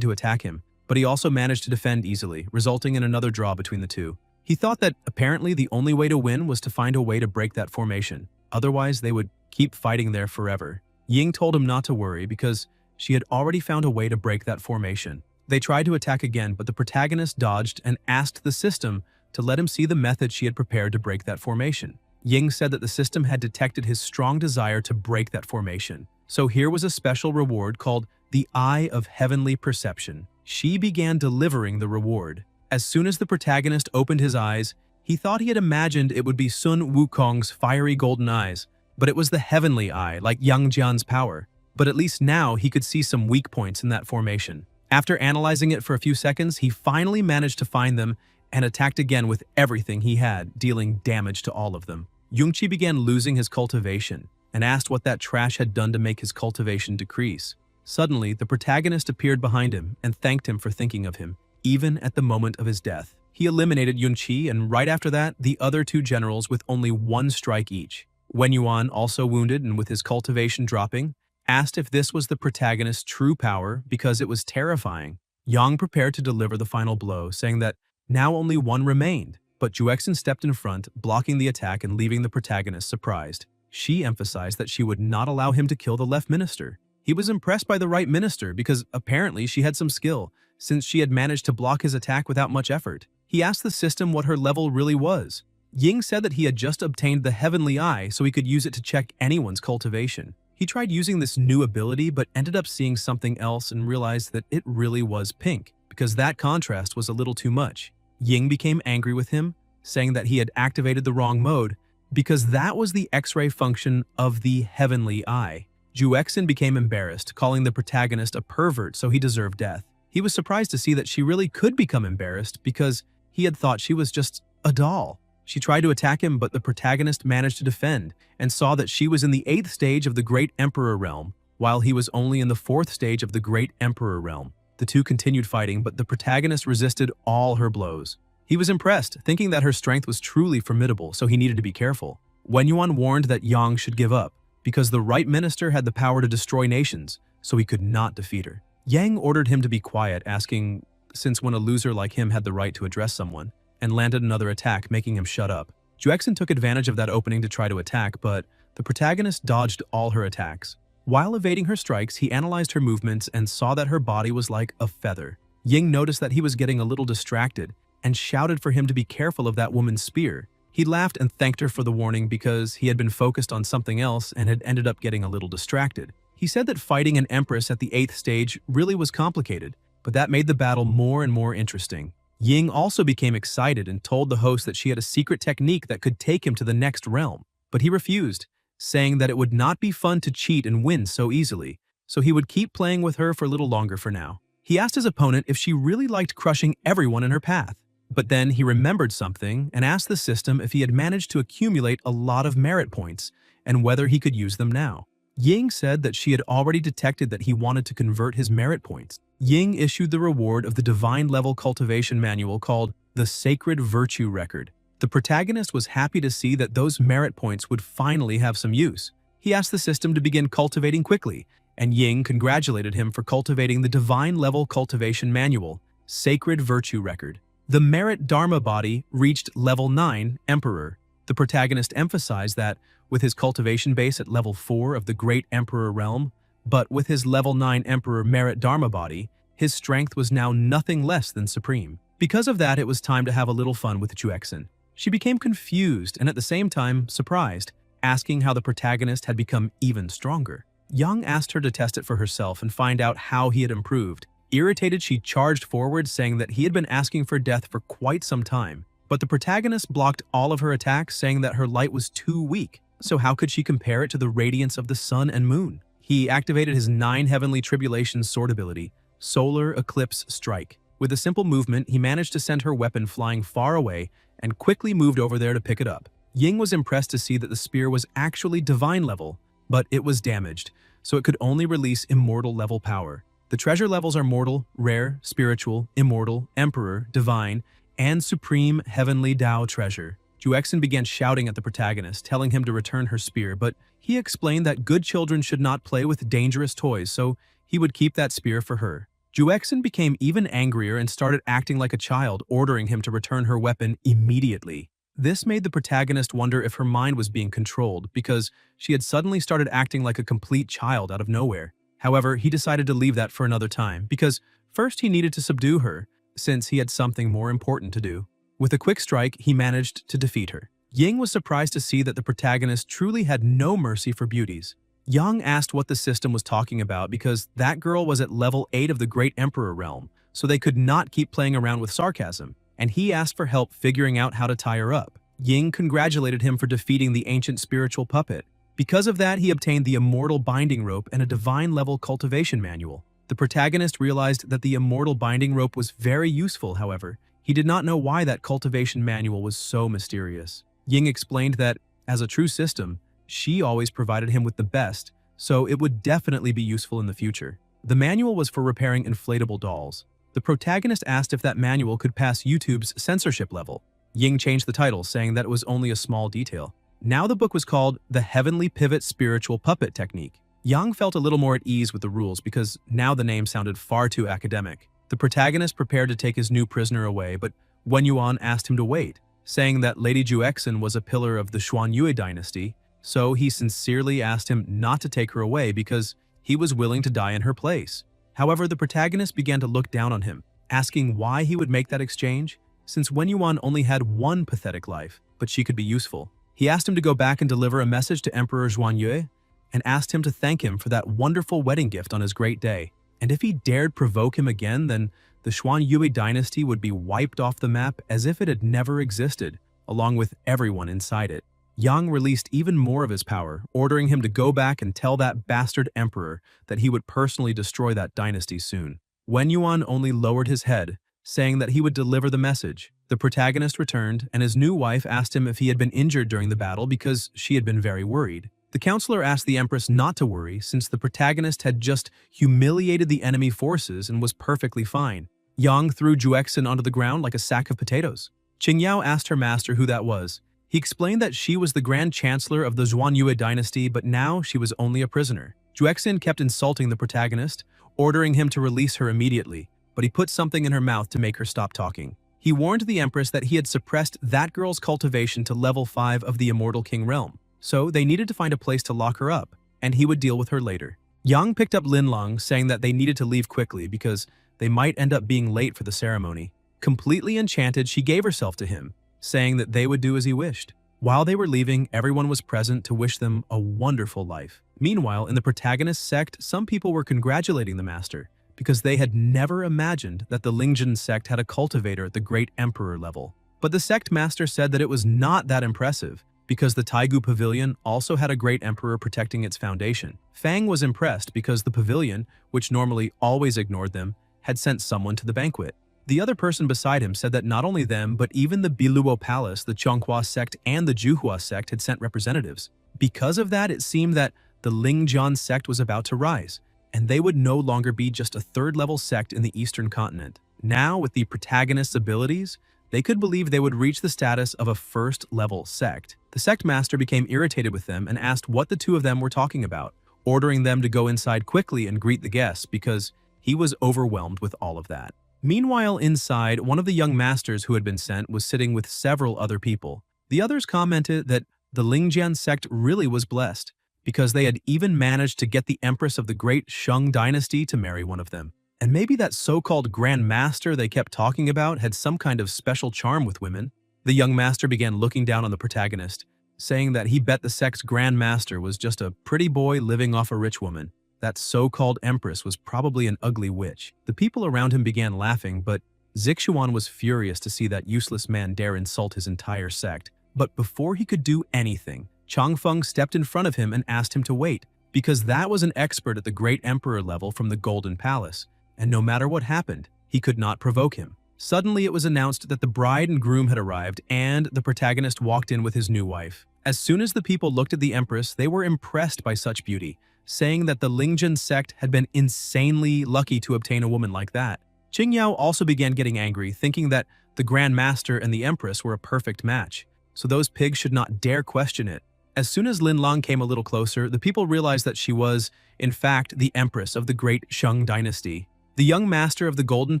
to attack him, but he also managed to defend easily, resulting in another draw between the two. He thought that apparently the only way to win was to find a way to break that formation. Otherwise, they would keep fighting there forever. Ying told him not to worry because she had already found a way to break that formation. They tried to attack again, but the protagonist dodged and asked the system to let him see the method she had prepared to break that formation. Ying said that the system had detected his strong desire to break that formation. So here was a special reward called the Eye of Heavenly Perception. She began delivering the reward. As soon as the protagonist opened his eyes, he thought he had imagined it would be Sun Wukong's fiery golden eyes, but it was the heavenly eye, like Yang Jian's power. But at least now he could see some weak points in that formation. After analyzing it for a few seconds, he finally managed to find them and attacked again with everything he had, dealing damage to all of them. Yungqi began losing his cultivation and asked what that trash had done to make his cultivation decrease. Suddenly, the protagonist appeared behind him and thanked him for thinking of him, even at the moment of his death. He eliminated Yunqi, and right after that, the other two generals with only one strike each. Wen Yuan, also wounded and with his cultivation dropping, asked if this was the protagonist's true power because it was terrifying. Yang prepared to deliver the final blow, saying that now only one remained, but Juexin stepped in front, blocking the attack and leaving the protagonist surprised. She emphasized that she would not allow him to kill the left minister. He was impressed by the right minister because apparently she had some skill, since she had managed to block his attack without much effort. He asked the system what her level really was. Ying said that he had just obtained the Heavenly Eye so he could use it to check anyone's cultivation. He tried using this new ability but ended up seeing something else and realized that it really was pink, because that contrast was a little too much. Ying became angry with him, saying that he had activated the wrong mode because that was the X-ray function of the Heavenly Eye. Juexin became embarrassed, calling the protagonist a pervert so he deserved death. He was surprised to see that she really could become embarrassed because he had thought she was just a doll. She tried to attack him, but the protagonist managed to defend and saw that she was in the 8th stage of the Great Emperor Realm, while he was only in the 4th stage of the Great Emperor Realm. The two continued fighting, but the protagonist resisted all her blows. He was impressed, thinking that her strength was truly formidable, so he needed to be careful. Wen Yuan warned that Yang should give up, because the right minister had the power to destroy nations, so he could not defeat her. Yang ordered him to be quiet, asking since when a loser like him had the right to address someone, and landed another attack, making him shut up. Juexin took advantage of that opening to try to attack, but the protagonist dodged all her attacks. While evading her strikes, he analyzed her movements and saw that her body was like a feather. Ying noticed that he was getting a little distracted and shouted for him to be careful of that woman's spear. He laughed and thanked her for the warning because he had been focused on something else and had ended up getting a little distracted. He said that fighting an empress at the 8th stage really was complicated, but that made the battle more and more interesting. Ying also became excited and told the host that she had a secret technique that could take him to the next realm, but he refused, saying that it would not be fun to cheat and win so easily, so he would keep playing with her for a little longer for now. He asked his opponent if she really liked crushing everyone in her path, but then he remembered something and asked the system if he had managed to accumulate a lot of merit points and whether he could use them now. Ying said that she had already detected that he wanted to convert his merit points. Ying issued the reward of the divine level cultivation manual called the Sacred Virtue Record. The protagonist was happy to see that those merit points would finally have some use. He asked the system to begin cultivating quickly, and Ying congratulated him for cultivating the divine level cultivation manual, Sacred Virtue Record. The merit Dharma body reached level 9, Emperor. The protagonist emphasized that, with his cultivation base at level 4 of the Great Emperor Realm, but with his level 9 Emperor Merit Dharma body, his strength was now nothing less than supreme. Because of that, it was time to have a little fun with Juexin. She became confused and at the same time surprised, asking how the protagonist had become even stronger. Yang asked her to test it for herself and find out how he had improved. Irritated, she charged forward, saying that he had been asking for death for quite some time. But the protagonist blocked all of her attacks, saying that her light was too weak. So how could she compare it to the radiance of the sun and moon? He activated his 9 Heavenly Tribulations sword ability, Solar Eclipse Strike. With a simple movement, he managed to send her weapon flying far away and quickly moved over there to pick it up. Ying was impressed to see that the spear was actually divine level, but it was damaged, so it could only release immortal level power. The treasure levels are mortal, rare, spiritual, immortal, emperor, divine, and supreme heavenly Tao treasure. Juexin began shouting at the protagonist, telling him to return her spear, but he explained that good children should not play with dangerous toys, so he would keep that spear for her. Juexin became even angrier and started acting like a child, ordering him to return her weapon immediately. This made the protagonist wonder if her mind was being controlled, because she had suddenly started acting like a complete child out of nowhere. However, he decided to leave that for another time, because first he needed to subdue her, since he had something more important to do. With a quick strike, he managed to defeat her. Ying was surprised to see that the protagonist truly had no mercy for beauties. Yang asked what the system was talking about because that girl was at level 8 of the Great Emperor realm, so they could not keep playing around with sarcasm, and he asked for help figuring out how to tie her up. Ying congratulated him for defeating the ancient spiritual puppet. Because of that, he obtained the immortal binding rope and a divine-level cultivation manual. The protagonist realized that the immortal binding rope was very useful, however. He did not know why that cultivation manual was so mysterious. Ying explained that, as a true system, she always provided him with the best, so it would definitely be useful in the future. The manual was for repairing inflatable dolls. The protagonist asked if that manual could pass YouTube's censorship level. Ying changed the title, saying that it was only a small detail. Now the book was called The Heavenly Pivot Spiritual Puppet Technique. Yang felt a little more at ease with the rules because now the name sounded far too academic. The protagonist prepared to take his new prisoner away, but Wen Yuan asked him to wait, saying that Lady Juexin was a pillar of the Xuanyue dynasty, so he sincerely asked him not to take her away because he was willing to die in her place. However, the protagonist began to look down on him, asking why he would make that exchange, since Wen Yuan only had one pathetic life, but she could be useful. He asked him to go back and deliver a message to Emperor Xuanyue, and asked him to thank him for that wonderful wedding gift on his great day. And if he dared provoke him again, then the Xuanyue dynasty would be wiped off the map as if it had never existed, along with everyone inside it. Yang released even more of his power, ordering him to go back and tell that bastard emperor that he would personally destroy that dynasty soon. Wen Yuan only lowered his head, saying that he would deliver the message. The protagonist returned, and his new wife asked him if he had been injured during the battle because she had been very worried. The counselor asked the empress not to worry since the protagonist had just humiliated the enemy forces and was perfectly fine. Yang threw Juexin onto the ground like a sack of potatoes. Qingyao asked her master who that was. He explained that she was the Grand Chancellor of the Xuanyue dynasty, but now she was only a prisoner. Juexin kept insulting the protagonist, ordering him to release her immediately, but he put something in her mouth to make her stop talking. He warned the empress that he had suppressed that girl's cultivation to level 5 of the Immortal King realm, so they needed to find a place to lock her up, and he would deal with her later. Yang picked up Linlong, saying that they needed to leave quickly because they might end up being late for the ceremony. Completely enchanted, she gave herself to him, saying that they would do as he wished. While they were leaving, everyone was present to wish them a wonderful life. Meanwhile, in the protagonist's sect, some people were congratulating the master because they had never imagined that the Lingjin sect had a cultivator at the Great Emperor level. But the sect master said that it was not that impressive because the Taigu Pavilion also had a Great Emperor protecting its foundation. Fang was impressed because the pavilion, which normally always ignored them, had sent someone to the banquet. The other person beside him said that not only them, but even the Biluo Palace, the Chonghua sect, and the Juhua sect had sent representatives. Because of that, it seemed that the Lingjian sect was about to rise, and they would no longer be just a third-level sect in the Eastern continent. Now, with the protagonist's abilities, they could believe they would reach the status of a first-level sect. The sect master became irritated with them and asked what the two of them were talking about, ordering them to go inside quickly and greet the guests because he was overwhelmed with all of that. Meanwhile, inside, one of the young masters who had been sent was sitting with several other people. The others commented that the Lingjian sect really was blessed because they had even managed to get the empress of the great Shang dynasty to marry one of them. And maybe that so-called Grand Master they kept talking about had some kind of special charm with women. The young master began looking down on the protagonist, saying that he bet the sect's Grand Master was just a pretty boy living off a rich woman. That so-called empress was probably an ugly witch. The people around him began laughing, but Zixuan was furious to see that useless man dare insult his entire sect. But before he could do anything, Changfeng stepped in front of him and asked him to wait, because that was an expert at the Great Emperor level from the Golden Palace, and no matter what happened, he could not provoke him. Suddenly, it was announced that the bride and groom had arrived, and the protagonist walked in with his new wife. As soon as the people looked at the empress, they were impressed by such beauty, saying that the Lingjun sect had been insanely lucky to obtain a woman like that. Qingyao also began getting angry, thinking that the Grand Master and the empress were a perfect match, so those pigs should not dare question it. As soon as Lin Lang came a little closer, the people realized that she was, in fact, the empress of the great Shang dynasty. The young master of the Golden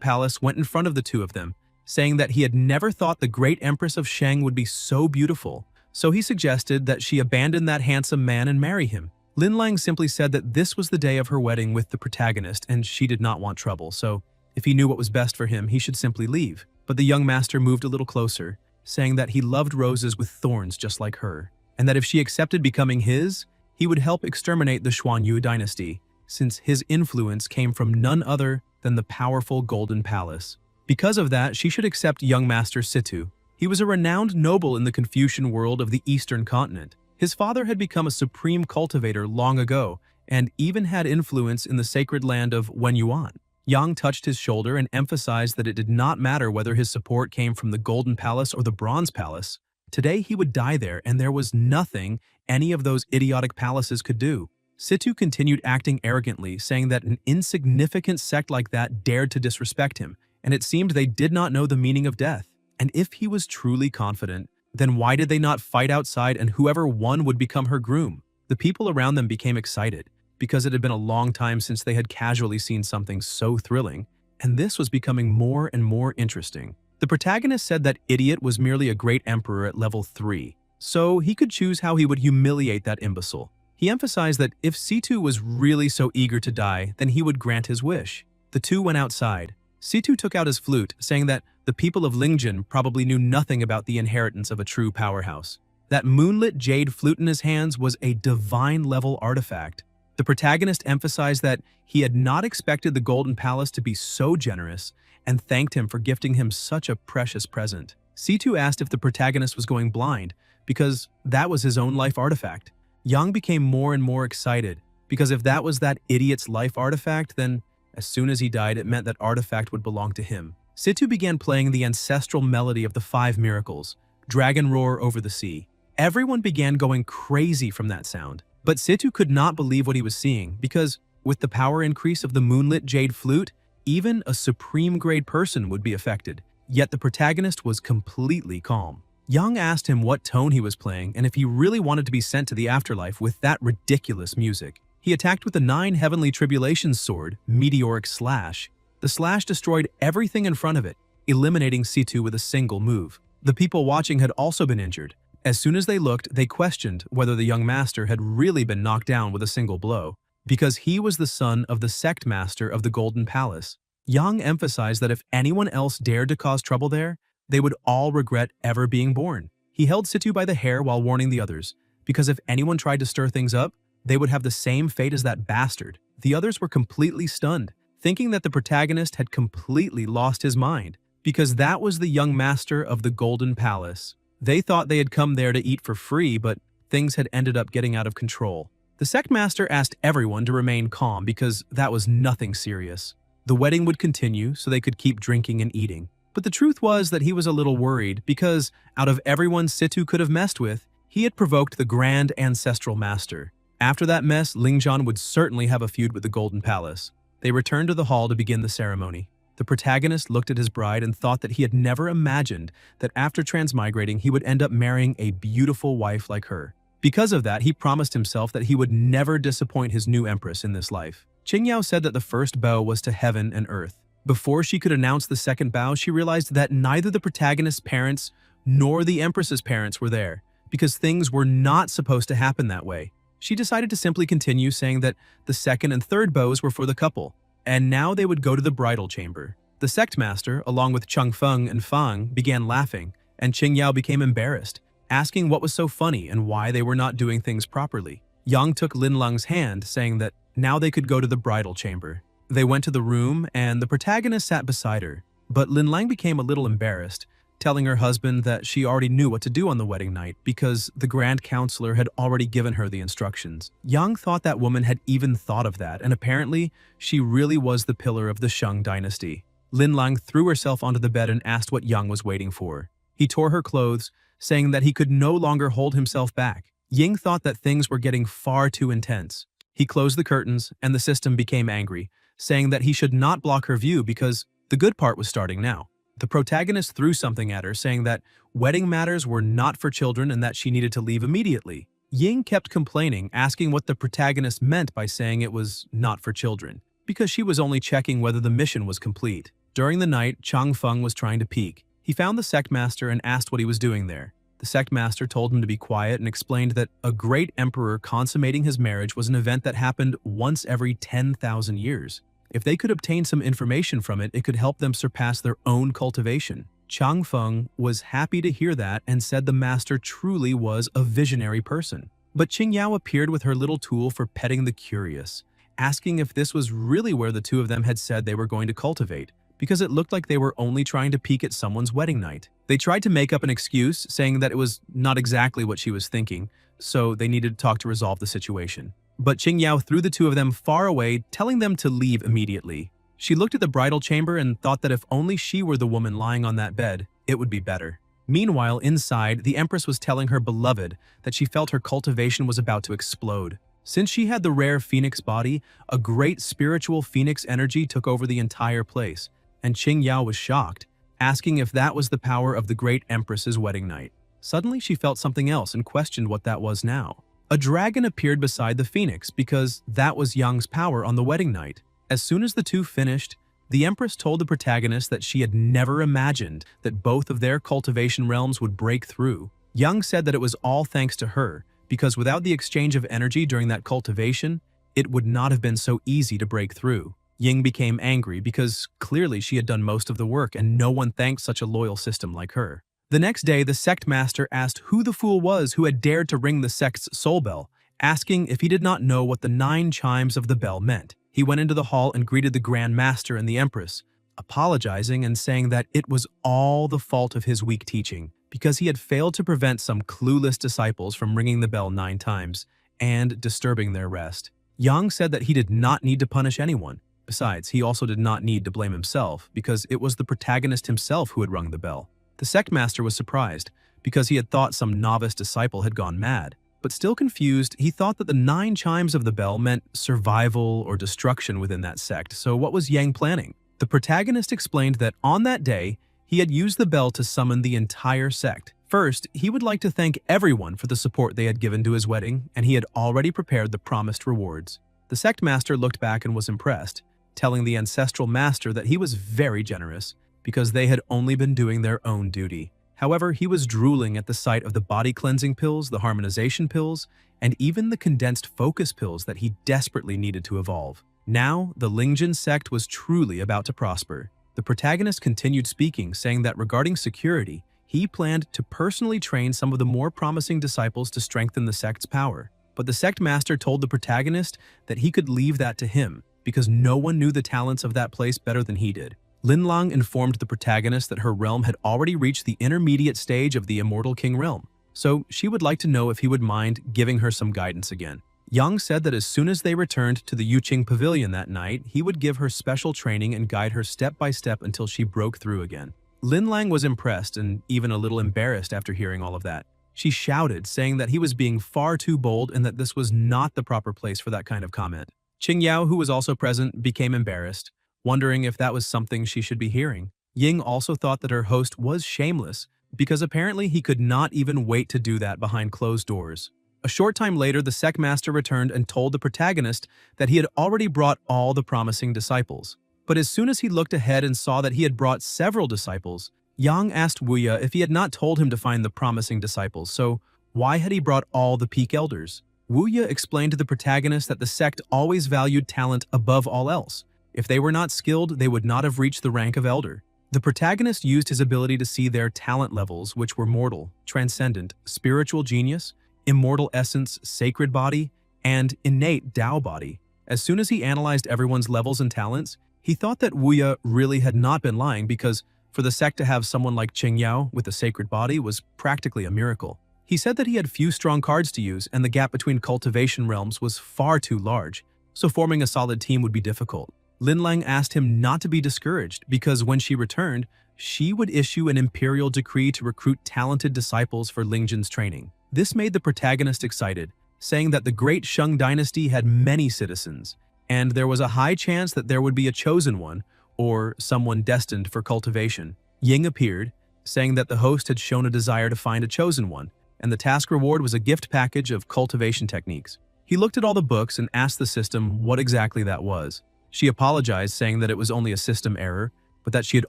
Palace went in front of the two of them, saying that he had never thought the great empress of Shang would be so beautiful, so he suggested that she abandon that handsome man and marry him. Lin Lang simply said that this was the day of her wedding with the protagonist and she did not want trouble, so if he knew what was best for him, he should simply leave. But the young master moved a little closer, saying that he loved roses with thorns just like her, and that if she accepted becoming his, he would help exterminate the Xuanyu dynasty, since his influence came from none other than the powerful Golden Palace. Because of that, she should accept young master Situ. He was a renowned noble in the Confucian world of the Eastern continent. His father had become a supreme cultivator long ago, and even had influence in the sacred land of Wenyuan. Yang touched his shoulder and emphasized that it did not matter whether his support came from the Golden Palace or the Bronze Palace. Today he would die there, and there was nothing any of those idiotic palaces could do. Situ continued acting arrogantly, saying that an insignificant sect like that dared to disrespect him, and it seemed they did not know the meaning of death. And if he was truly confident, then why did they not fight outside and whoever won would become her groom? The people around them became excited, because it had been a long time since they had casually seen something so thrilling, and this was becoming more and more interesting. The protagonist said that Idiot was merely a great emperor at level 3, so he could choose how he would humiliate that imbecile. He emphasized that if Situ was really so eager to die, then he would grant his wish. The two went outside. Situ took out his flute, saying that the people of Lingjun probably knew nothing about the inheritance of a true powerhouse. That moonlit jade flute in his hands was a divine-level artifact. The protagonist emphasized that he had not expected the Golden Palace to be so generous and thanked him for gifting him such a precious present. Situ asked if the protagonist was going blind, because that was his own life artifact. Yang became more and more excited, because if that was that idiot's life artifact, then as soon as he died, it meant that artifact would belong to him. Situ began playing the ancestral melody of the 5 miracles, Dragon Roar over the Sea. Everyone began going crazy from that sound. But Situ could not believe what he was seeing, because with the power increase of the moonlit jade flute, even a supreme-grade person would be affected. Yet the protagonist was completely calm. Yang asked him what tone he was playing and if he really wanted to be sent to the afterlife with that ridiculous music. He attacked with the 9 Heavenly Tribulations sword, Meteoric Slash. The slash destroyed everything in front of it, eliminating Situ with a single move. The people watching had also been injured. As soon as they looked, they questioned whether the young master had really been knocked down with a single blow, because he was the son of the sect master of the Golden Palace. Yang emphasized that if anyone else dared to cause trouble there, they would all regret ever being born. He held Situ by the hair while warning the others, because if anyone tried to stir things up, they would have the same fate as that bastard. The others were completely stunned, thinking that the protagonist had completely lost his mind, because that was the young master of the Golden Palace. They thought they had come there to eat for free, but things had ended up getting out of control. The sect master asked everyone to remain calm because that was nothing serious. The wedding would continue so they could keep drinking and eating. But the truth was that he was a little worried because, out of everyone Situ could have messed with, he had provoked the Grand Ancestral Master. After that mess, Lingzhan would certainly have a feud with the Golden Palace. They returned to the hall to begin the ceremony. The protagonist looked at his bride and thought that he had never imagined that after transmigrating he would end up marrying a beautiful wife like her. Because of that, he promised himself that he would never disappoint his new empress in this life. Qingyao said that the first bow was to heaven and earth. Before she could announce the second bow, she realized that neither the protagonist's parents nor the empress's parents were there, because things were not supposed to happen that way. She decided to simply continue, saying that the second and third bows were for the couple, and now they would go to the bridal chamber. The sect master, along with Changfeng and Fang, began laughing, and Qingyao became embarrassed, asking what was so funny and why they were not doing things properly. Yang took Lin Lang's hand, saying that now they could go to the bridal chamber. They went to the room, and the protagonist sat beside her, but Lin Lang became a little embarrassed, telling her husband that she already knew what to do on the wedding night because the Grand Counselor had already given her the instructions. Yang thought that woman had even thought of that, and apparently she really was the pillar of the Shang dynasty. Lin Lang threw herself onto the bed and asked what Yang was waiting for. He tore her clothes, saying that he could no longer hold himself back. Ying thought that things were getting far too intense. He closed the curtains, and the system became angry, saying that he should not block her view because the good part was starting now. The protagonist threw something at her, saying that wedding matters were not for children and that she needed to leave immediately. Ying kept complaining, asking what the protagonist meant by saying it was not for children, because she was only checking whether the mission was complete. During the night, Chang Feng was trying to peek. He found the sect master and asked what he was doing there. The sect master told him to be quiet and explained that a great emperor consummating his marriage was an event that happened once every 10,000 years. If they could obtain some information from it, it could help them surpass their own cultivation. Chang Feng was happy to hear that and said the master truly was a visionary person. But Qing Yao appeared with her little tool for petting the curious, asking if this was really where the two of them had said they were going to cultivate, because it looked like they were only trying to peek at someone's wedding night. They tried to make up an excuse, saying that it was not exactly what she was thinking, so they needed to talk to resolve the situation. But Qing Yao threw the two of them far away, telling them to leave immediately. She looked at the bridal chamber and thought that if only she were the woman lying on that bed, it would be better. Meanwhile, inside, the Empress was telling her beloved that she felt her cultivation was about to explode. Since she had the rare phoenix body, a great spiritual phoenix energy took over the entire place, and Qing Yao was shocked, asking if that was the power of the great Empress's wedding night. Suddenly, she felt something else and questioned what that was now. A dragon appeared beside the phoenix because that was Yang's power on the wedding night. As soon as the two finished, the Empress told the protagonist that she had never imagined that both of their cultivation realms would break through. Yang said that it was all thanks to her, because without the exchange of energy during that cultivation, it would not have been so easy to break through. Ying became angry because clearly she had done most of the work and no one thanked such a loyal system like her. The next day, the sect master asked who the fool was who had dared to ring the sect's soul bell, asking if he did not know what the 9 chimes of the bell meant. He went into the hall and greeted the Grand Master and the Empress, apologizing and saying that it was all the fault of his weak teaching, because he had failed to prevent some clueless disciples from ringing the bell 9 times and disturbing their rest. Yang said that he did not need to punish anyone. Besides, he also did not need to blame himself, because it was the protagonist himself who had rung the bell. The sect master was surprised, because he had thought some novice disciple had gone mad. But still confused, he thought that the 9 chimes of the bell meant survival or destruction within that sect, so what was Yang planning? The protagonist explained that on that day, he had used the bell to summon the entire sect. First, he would like to thank everyone for the support they had given to his wedding, and he had already prepared the promised rewards. The sect master looked back and was impressed, telling the ancestral master that he was very generous, because they had only been doing their own duty. However, he was drooling at the sight of the body cleansing pills, the harmonization pills, and even the condensed focus pills that he desperately needed to evolve. Now, the Lingjin sect was truly about to prosper. The protagonist continued speaking, saying that regarding security, he planned to personally train some of the more promising disciples to strengthen the sect's power. But the sect master told the protagonist that he could leave that to him, because no one knew the talents of that place better than he did. Lin Lang informed the protagonist that her realm had already reached the intermediate stage of the Immortal King realm, so she would like to know if he would mind giving her some guidance again. Yang said that as soon as they returned to the Yuqing Pavilion that night, he would give her special training and guide her step by step until she broke through again. Lin Lang was impressed and even a little embarrassed after hearing all of that. She shouted, saying that he was being far too bold and that this was not the proper place for that kind of comment. Qing Yao, who was also present, became embarrassed, wondering if that was something she should be hearing. Ying also thought that her host was shameless, because apparently he could not even wait to do that behind closed doors. A short time later, the sect master returned and told the protagonist that he had already brought all the promising disciples. But as soon as he looked ahead and saw that he had brought several disciples, Yang asked Wuya if he had not told him to find the promising disciples, so why had he brought all the peak elders? Wuya explained to the protagonist that the sect always valued talent above all else. If they were not skilled, they would not have reached the rank of elder. The protagonist used his ability to see their talent levels, which were mortal, transcendent, spiritual genius, immortal essence, sacred body, and innate Tao body. As soon as he analyzed everyone's levels and talents, he thought that Wuya really had not been lying, because for the sect to have someone like Qing Yao with a sacred body was practically a miracle. He said that he had few strong cards to use, and the gap between cultivation realms was far too large, so forming a solid team would be difficult. Lin Lang asked him not to be discouraged, because when she returned, she would issue an imperial decree to recruit talented disciples for Lingjin's training. This made the protagonist excited, saying that the Great Shang dynasty had many citizens, and there was a high chance that there would be a chosen one, or someone destined for cultivation. Ying appeared, saying that the host had shown a desire to find a chosen one, and the task reward was a gift package of cultivation techniques. He looked at all the books and asked the system what exactly that was. She apologized, saying that it was only a system error, but that she had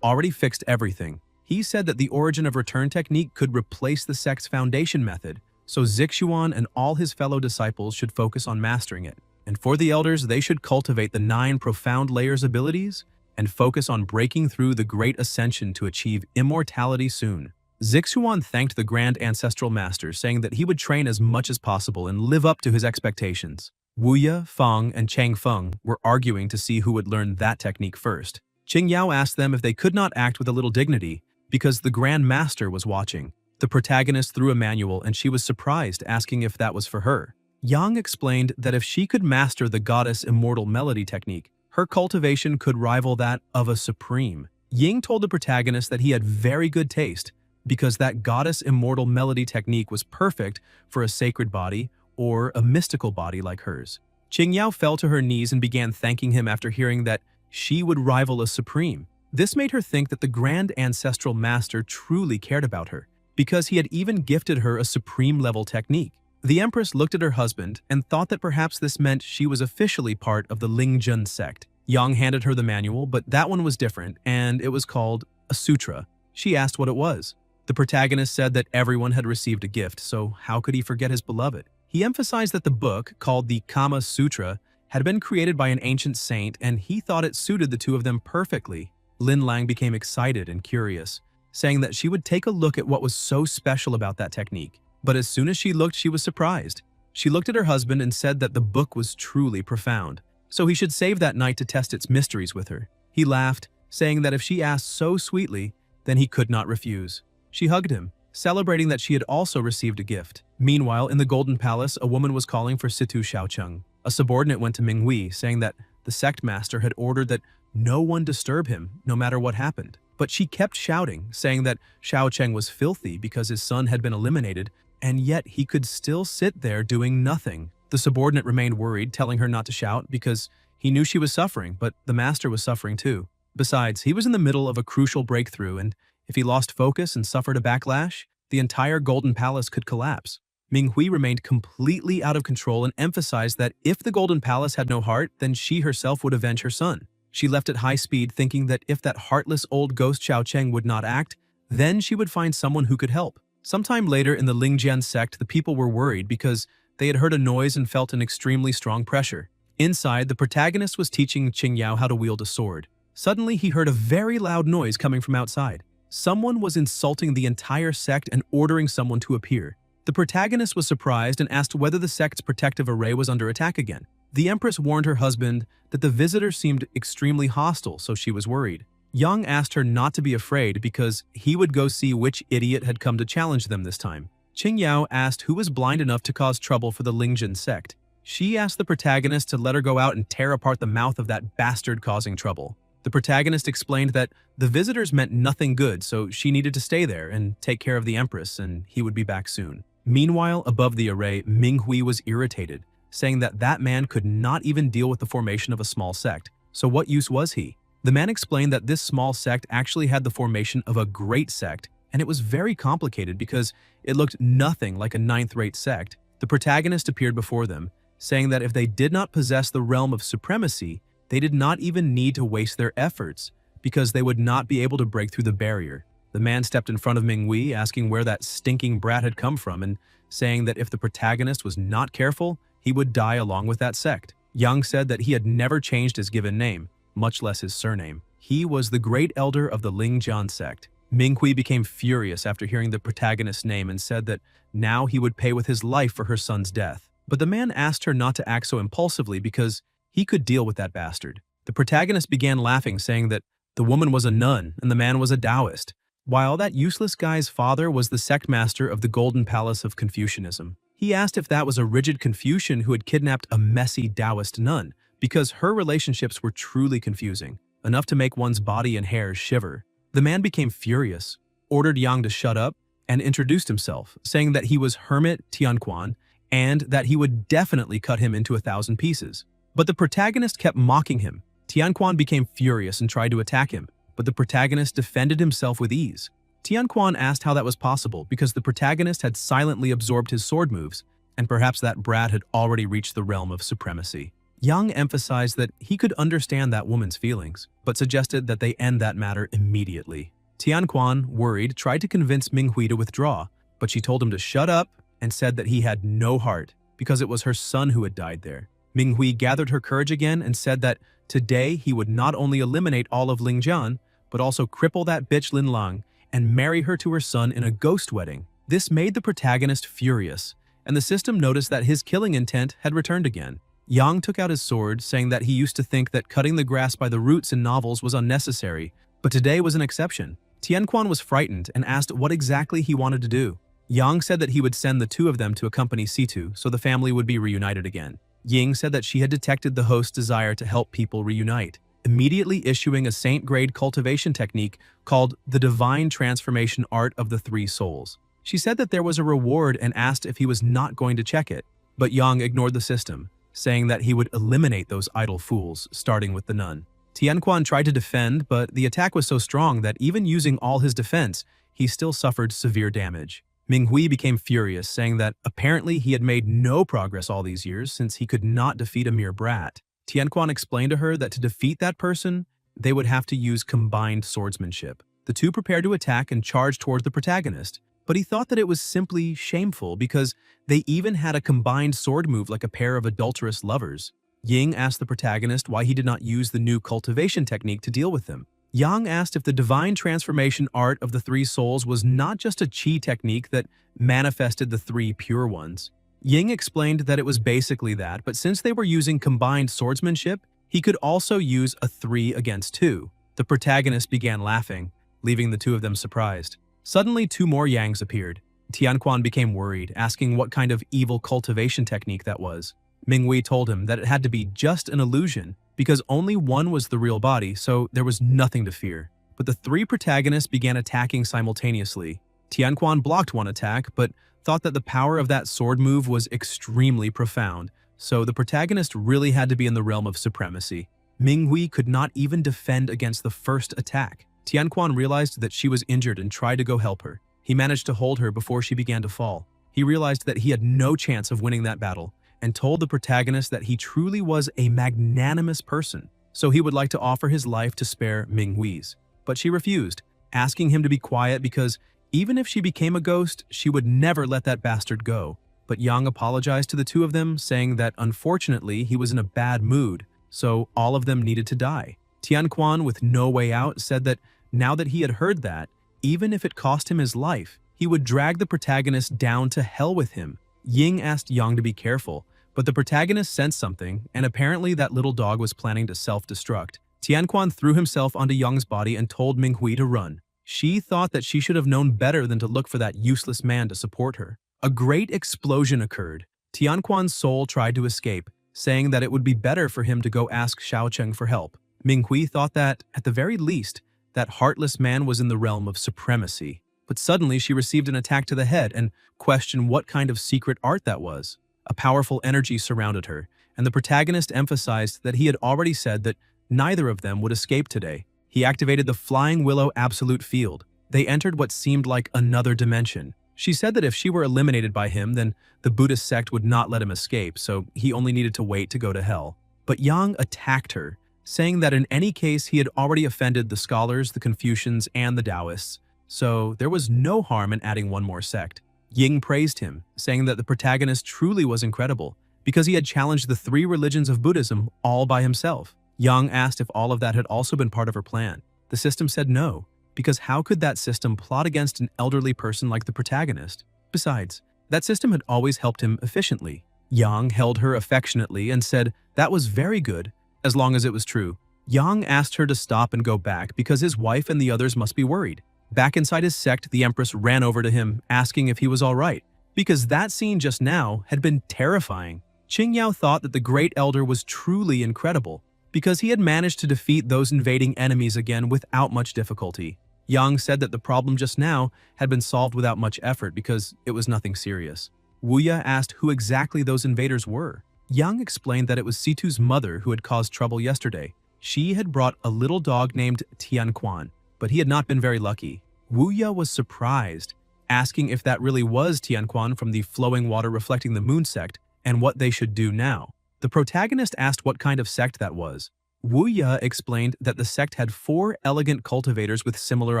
already fixed everything. He said that the origin of return technique could replace the sect's foundation method, so Zixuan and all his fellow disciples should focus on mastering it. And for the elders, they should cultivate the 9 profound layers abilities and focus on breaking through the great ascension to achieve immortality soon. Zixuan thanked the Grand Ancestral Master, saying that he would train as much as possible and live up to his expectations. Wuya, Fang, and Chang Feng were arguing to see who would learn that technique first. Qing Yao asked them if they could not act with a little dignity, because the Grand Master was watching. The protagonist threw a manual and she was surprised, asking if that was for her. Yang explained that if she could master the Goddess Immortal Melody technique, her cultivation could rival that of a supreme. Ying told the protagonist that he had very good taste, because that Goddess Immortal Melody technique was perfect for a sacred body or a mystical body like hers. Qing Yao fell to her knees and began thanking him after hearing that she would rival a supreme. This made her think that the Grand Ancestral Master truly cared about her, because he had even gifted her a supreme-level technique. The Empress looked at her husband and thought that perhaps this meant she was officially part of the Lingjun sect. Yang handed her the manual, but that one was different, and it was called a sutra. She asked what it was. The protagonist said that everyone had received a gift, so how could he forget his beloved? He emphasized that the book, called the Kama Sutra, had been created by an ancient saint, and he thought it suited the two of them perfectly. Lin Lang became excited and curious, saying that she would take a look at what was so special about that technique. But as soon as she looked, she was surprised. She looked at her husband and said that the book was truly profound, so he should save that night to test its mysteries with her. He laughed, saying that if she asked so sweetly, then he could not refuse. She hugged him, celebrating that she had also received a gift. Meanwhile, in the Golden Palace, a woman was calling for Situ Xiaocheng. A subordinate went to Minghui, saying that the sect master had ordered that no one disturb him, no matter what happened. But she kept shouting, saying that Xiaocheng was filthy because his son had been eliminated, and yet he could still sit there doing nothing. The subordinate remained worried, telling her not to shout because he knew she was suffering, but the master was suffering too. Besides, he was in the middle of a crucial breakthrough, and if he lost focus and suffered a backlash, the entire Golden Palace could collapse. Minghui remained completely out of control and emphasized that if the Golden Palace had no heart, then she herself would avenge her son. She left at high speed, thinking that if that heartless old ghost Xiaocheng would not act, then she would find someone who could help. Sometime later in the Lingjian sect, the people were worried because they had heard a noise and felt an extremely strong pressure. Inside, the protagonist was teaching Qing Yao how to wield a sword. Suddenly, he heard a very loud noise coming from outside. Someone was insulting the entire sect and ordering someone to appear. The protagonist was surprised and asked whether the sect's protective array was under attack again. The Empress warned her husband that the visitor seemed extremely hostile, so she was worried. Yang asked her not to be afraid because he would go see which idiot had come to challenge them this time. Qing Yao asked who was blind enough to cause trouble for the Lingjin sect. She asked the protagonist to let her go out and tear apart the mouth of that bastard causing trouble. The protagonist explained that the visitors meant nothing good, so she needed to stay there and take care of the Empress, and he would be back soon. Meanwhile, above the array, Minghui was irritated, saying that that man could not even deal with the formation of a small sect. So what use was he? The man explained that this small sect actually had the formation of a great sect, and it was very complicated because it looked nothing like a ninth-rate sect. The protagonist appeared before them, saying that if they did not possess the realm of supremacy, they did not even need to waste their efforts, because they would not be able to break through the barrier. The man stepped in front of Minghui, asking where that stinking brat had come from, and saying that if the protagonist was not careful, he would die along with that sect. Yang said that he had never changed his given name, much less his surname. He was the great elder of the Lingjian sect. Minghui became furious after hearing the protagonist's name and said that now he would pay with his life for her son's death. But the man asked her not to act so impulsively because he could deal with that bastard. The protagonist began laughing, saying that the woman was a nun and the man was a Taoist, while that useless guy's father was the sect master of the Golden Palace of Confucianism. He asked if that was a rigid Confucian who had kidnapped a messy Taoist nun, because her relationships were truly confusing, enough to make one's body and hair shiver. The man became furious, ordered Yang to shut up, and introduced himself, saying that he was Hermit Tianquan and that he would definitely cut him into 1,000 pieces. But the protagonist kept mocking him. Tianquan became furious and tried to attack him, but the protagonist defended himself with ease. Tianquan asked how that was possible because the protagonist had silently absorbed his sword moves, and perhaps that brat had already reached the realm of supremacy. Yang emphasized that he could understand that woman's feelings, but suggested that they end that matter immediately. Tianquan, worried, tried to convince Minghui to withdraw, but she told him to shut up and said that he had no heart because it was her son who had died there. Minghui gathered her courage again and said that today he would not only eliminate all of Lingjian, but also cripple that bitch Lin Lang and marry her to her son in a ghost wedding. This made the protagonist furious, and the system noticed that his killing intent had returned again. Yang took out his sword, saying that he used to think that cutting the grass by the roots in novels was unnecessary, but today was an exception. Tianquan was frightened and asked what exactly he wanted to do. Yang said that he would send the two of them to accompany Situ so the family would be reunited again. Ying said that she had detected the host's desire to help people reunite, immediately issuing a saint-grade cultivation technique called the Divine Transformation Art of the Three Souls. She said that there was a reward and asked if he was not going to check it, but Yang ignored the system, saying that he would eliminate those idle fools, starting with the nun. Tianquan tried to defend, but the attack was so strong that even using all his defense, he still suffered severe damage. Minghui became furious, saying that apparently he had made no progress all these years since he could not defeat a mere brat. Tianquan explained to her that to defeat that person, they would have to use combined swordsmanship. The two prepared to attack and charge towards the protagonist, but he thought that it was simply shameful because they even had a combined sword move like a pair of adulterous lovers. Ying asked the protagonist why he did not use the new cultivation technique to deal with them. Yang asked if the divine transformation art of the three souls was not just a chi technique that manifested the three pure ones. Ying explained that it was basically that, but since they were using combined swordsmanship, he could also use a 3 against 2. The protagonist began laughing, leaving the two of them surprised. Suddenly, two more Yangs appeared. Tianquan became worried, asking what kind of evil cultivation technique that was. Minghui told him that it had to be just an illusion, because only one was the real body, so there was nothing to fear. But the three protagonists began attacking simultaneously. Tianquan blocked one attack, but thought that the power of that sword move was extremely profound, so the protagonist really had to be in the realm of supremacy. Minghui could not even defend against the first attack. Tianquan realized that she was injured and tried to go help her. He managed to hold her before she began to fall. He realized that he had no chance of winning that battle, and told the protagonist that he truly was a magnanimous person, so he would like to offer his life to spare Minghui's. But she refused, asking him to be quiet because even if she became a ghost, she would never let that bastard go. But Yang apologized to the two of them, saying that unfortunately he was in a bad mood, so all of them needed to die. Tianquan, with no way out, said that now that he had heard that, even if it cost him his life, he would drag the protagonist down to hell with him. Ying asked Yang to be careful, but the protagonist sensed something, and apparently that little dog was planning to self-destruct. Tianquan threw himself onto Yang's body and told Minghui to run. She thought that she should have known better than to look for that useless man to support her. A great explosion occurred. Tianquan's soul tried to escape, saying that it would be better for him to go ask Xiaocheng for help. Minghui thought that, at the very least, that heartless man was in the realm of supremacy. But suddenly she received an attack to the head and questioned what kind of secret art that was. A powerful energy surrounded her, and the protagonist emphasized that he had already said that neither of them would escape today. He activated the Flying Willow Absolute Field. They entered what seemed like another dimension. She said that if she were eliminated by him, then the Buddhist sect would not let him escape, so he only needed to wait to go to hell. But Yang attacked her, saying that in any case he had already offended the scholars, the Confucians, and the Taoists, so there was no harm in adding one more sect. Ying praised him, saying that the protagonist truly was incredible, because he had challenged the 3 religions of Buddhism all by himself. Yang asked if all of that had also been part of her plan. The system said no, because how could that system plot against an elderly person like the protagonist? Besides, that system had always helped him efficiently. Yang held her affectionately and said that was very good, as long as it was true. Yang asked her to stop and go back because his wife and the others must be worried. Back inside his sect, the Empress ran over to him, asking if he was all right, because that scene just now had been terrifying. Qingyao thought that the Great Elder was truly incredible, because he had managed to defeat those invading enemies again without much difficulty. Yang said that the problem just now had been solved without much effort because it was nothing serious. Wuya asked who exactly those invaders were. Yang explained that it was Situ's mother who had caused trouble yesterday. She had brought a little dog named Tianquan, but he had not been very lucky. Wuya was surprised, asking if that really was Tianquan from the flowing water reflecting the moon sect and what they should do now. The protagonist asked what kind of sect that was. Wuya explained that the sect had 4 elegant cultivators with similar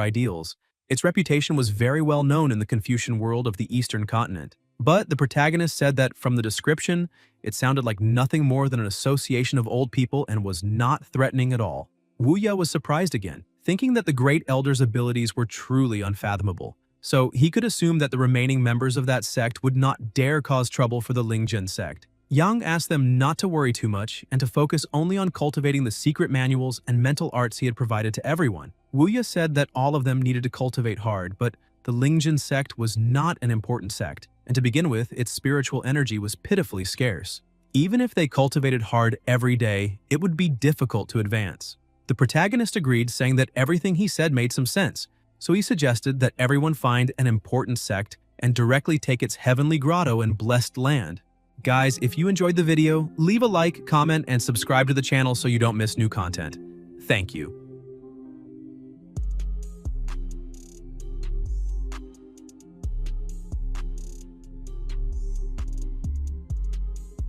ideals. Its reputation was very well known in the Confucian world of the Eastern continent. But the protagonist said that from the description, it sounded like nothing more than an association of old people and was not threatening at all. Wuya was surprised again, thinking that the Great Elder's abilities were truly unfathomable. So he could assume that the remaining members of that sect would not dare cause trouble for the Lingjin sect. Yang asked them not to worry too much and to focus only on cultivating the secret manuals and mental arts he had provided to everyone. Wuya said that all of them needed to cultivate hard, but the Lingjin sect was not an important sect, and to begin with, its spiritual energy was pitifully scarce. Even if they cultivated hard every day, it would be difficult to advance. The protagonist agreed, saying that everything he said made some sense, so he suggested that everyone find an important sect and directly take its heavenly grotto and blessed land. Guys, if you enjoyed the video, leave a like, comment, and subscribe to the channel so you don't miss new content. Thank you.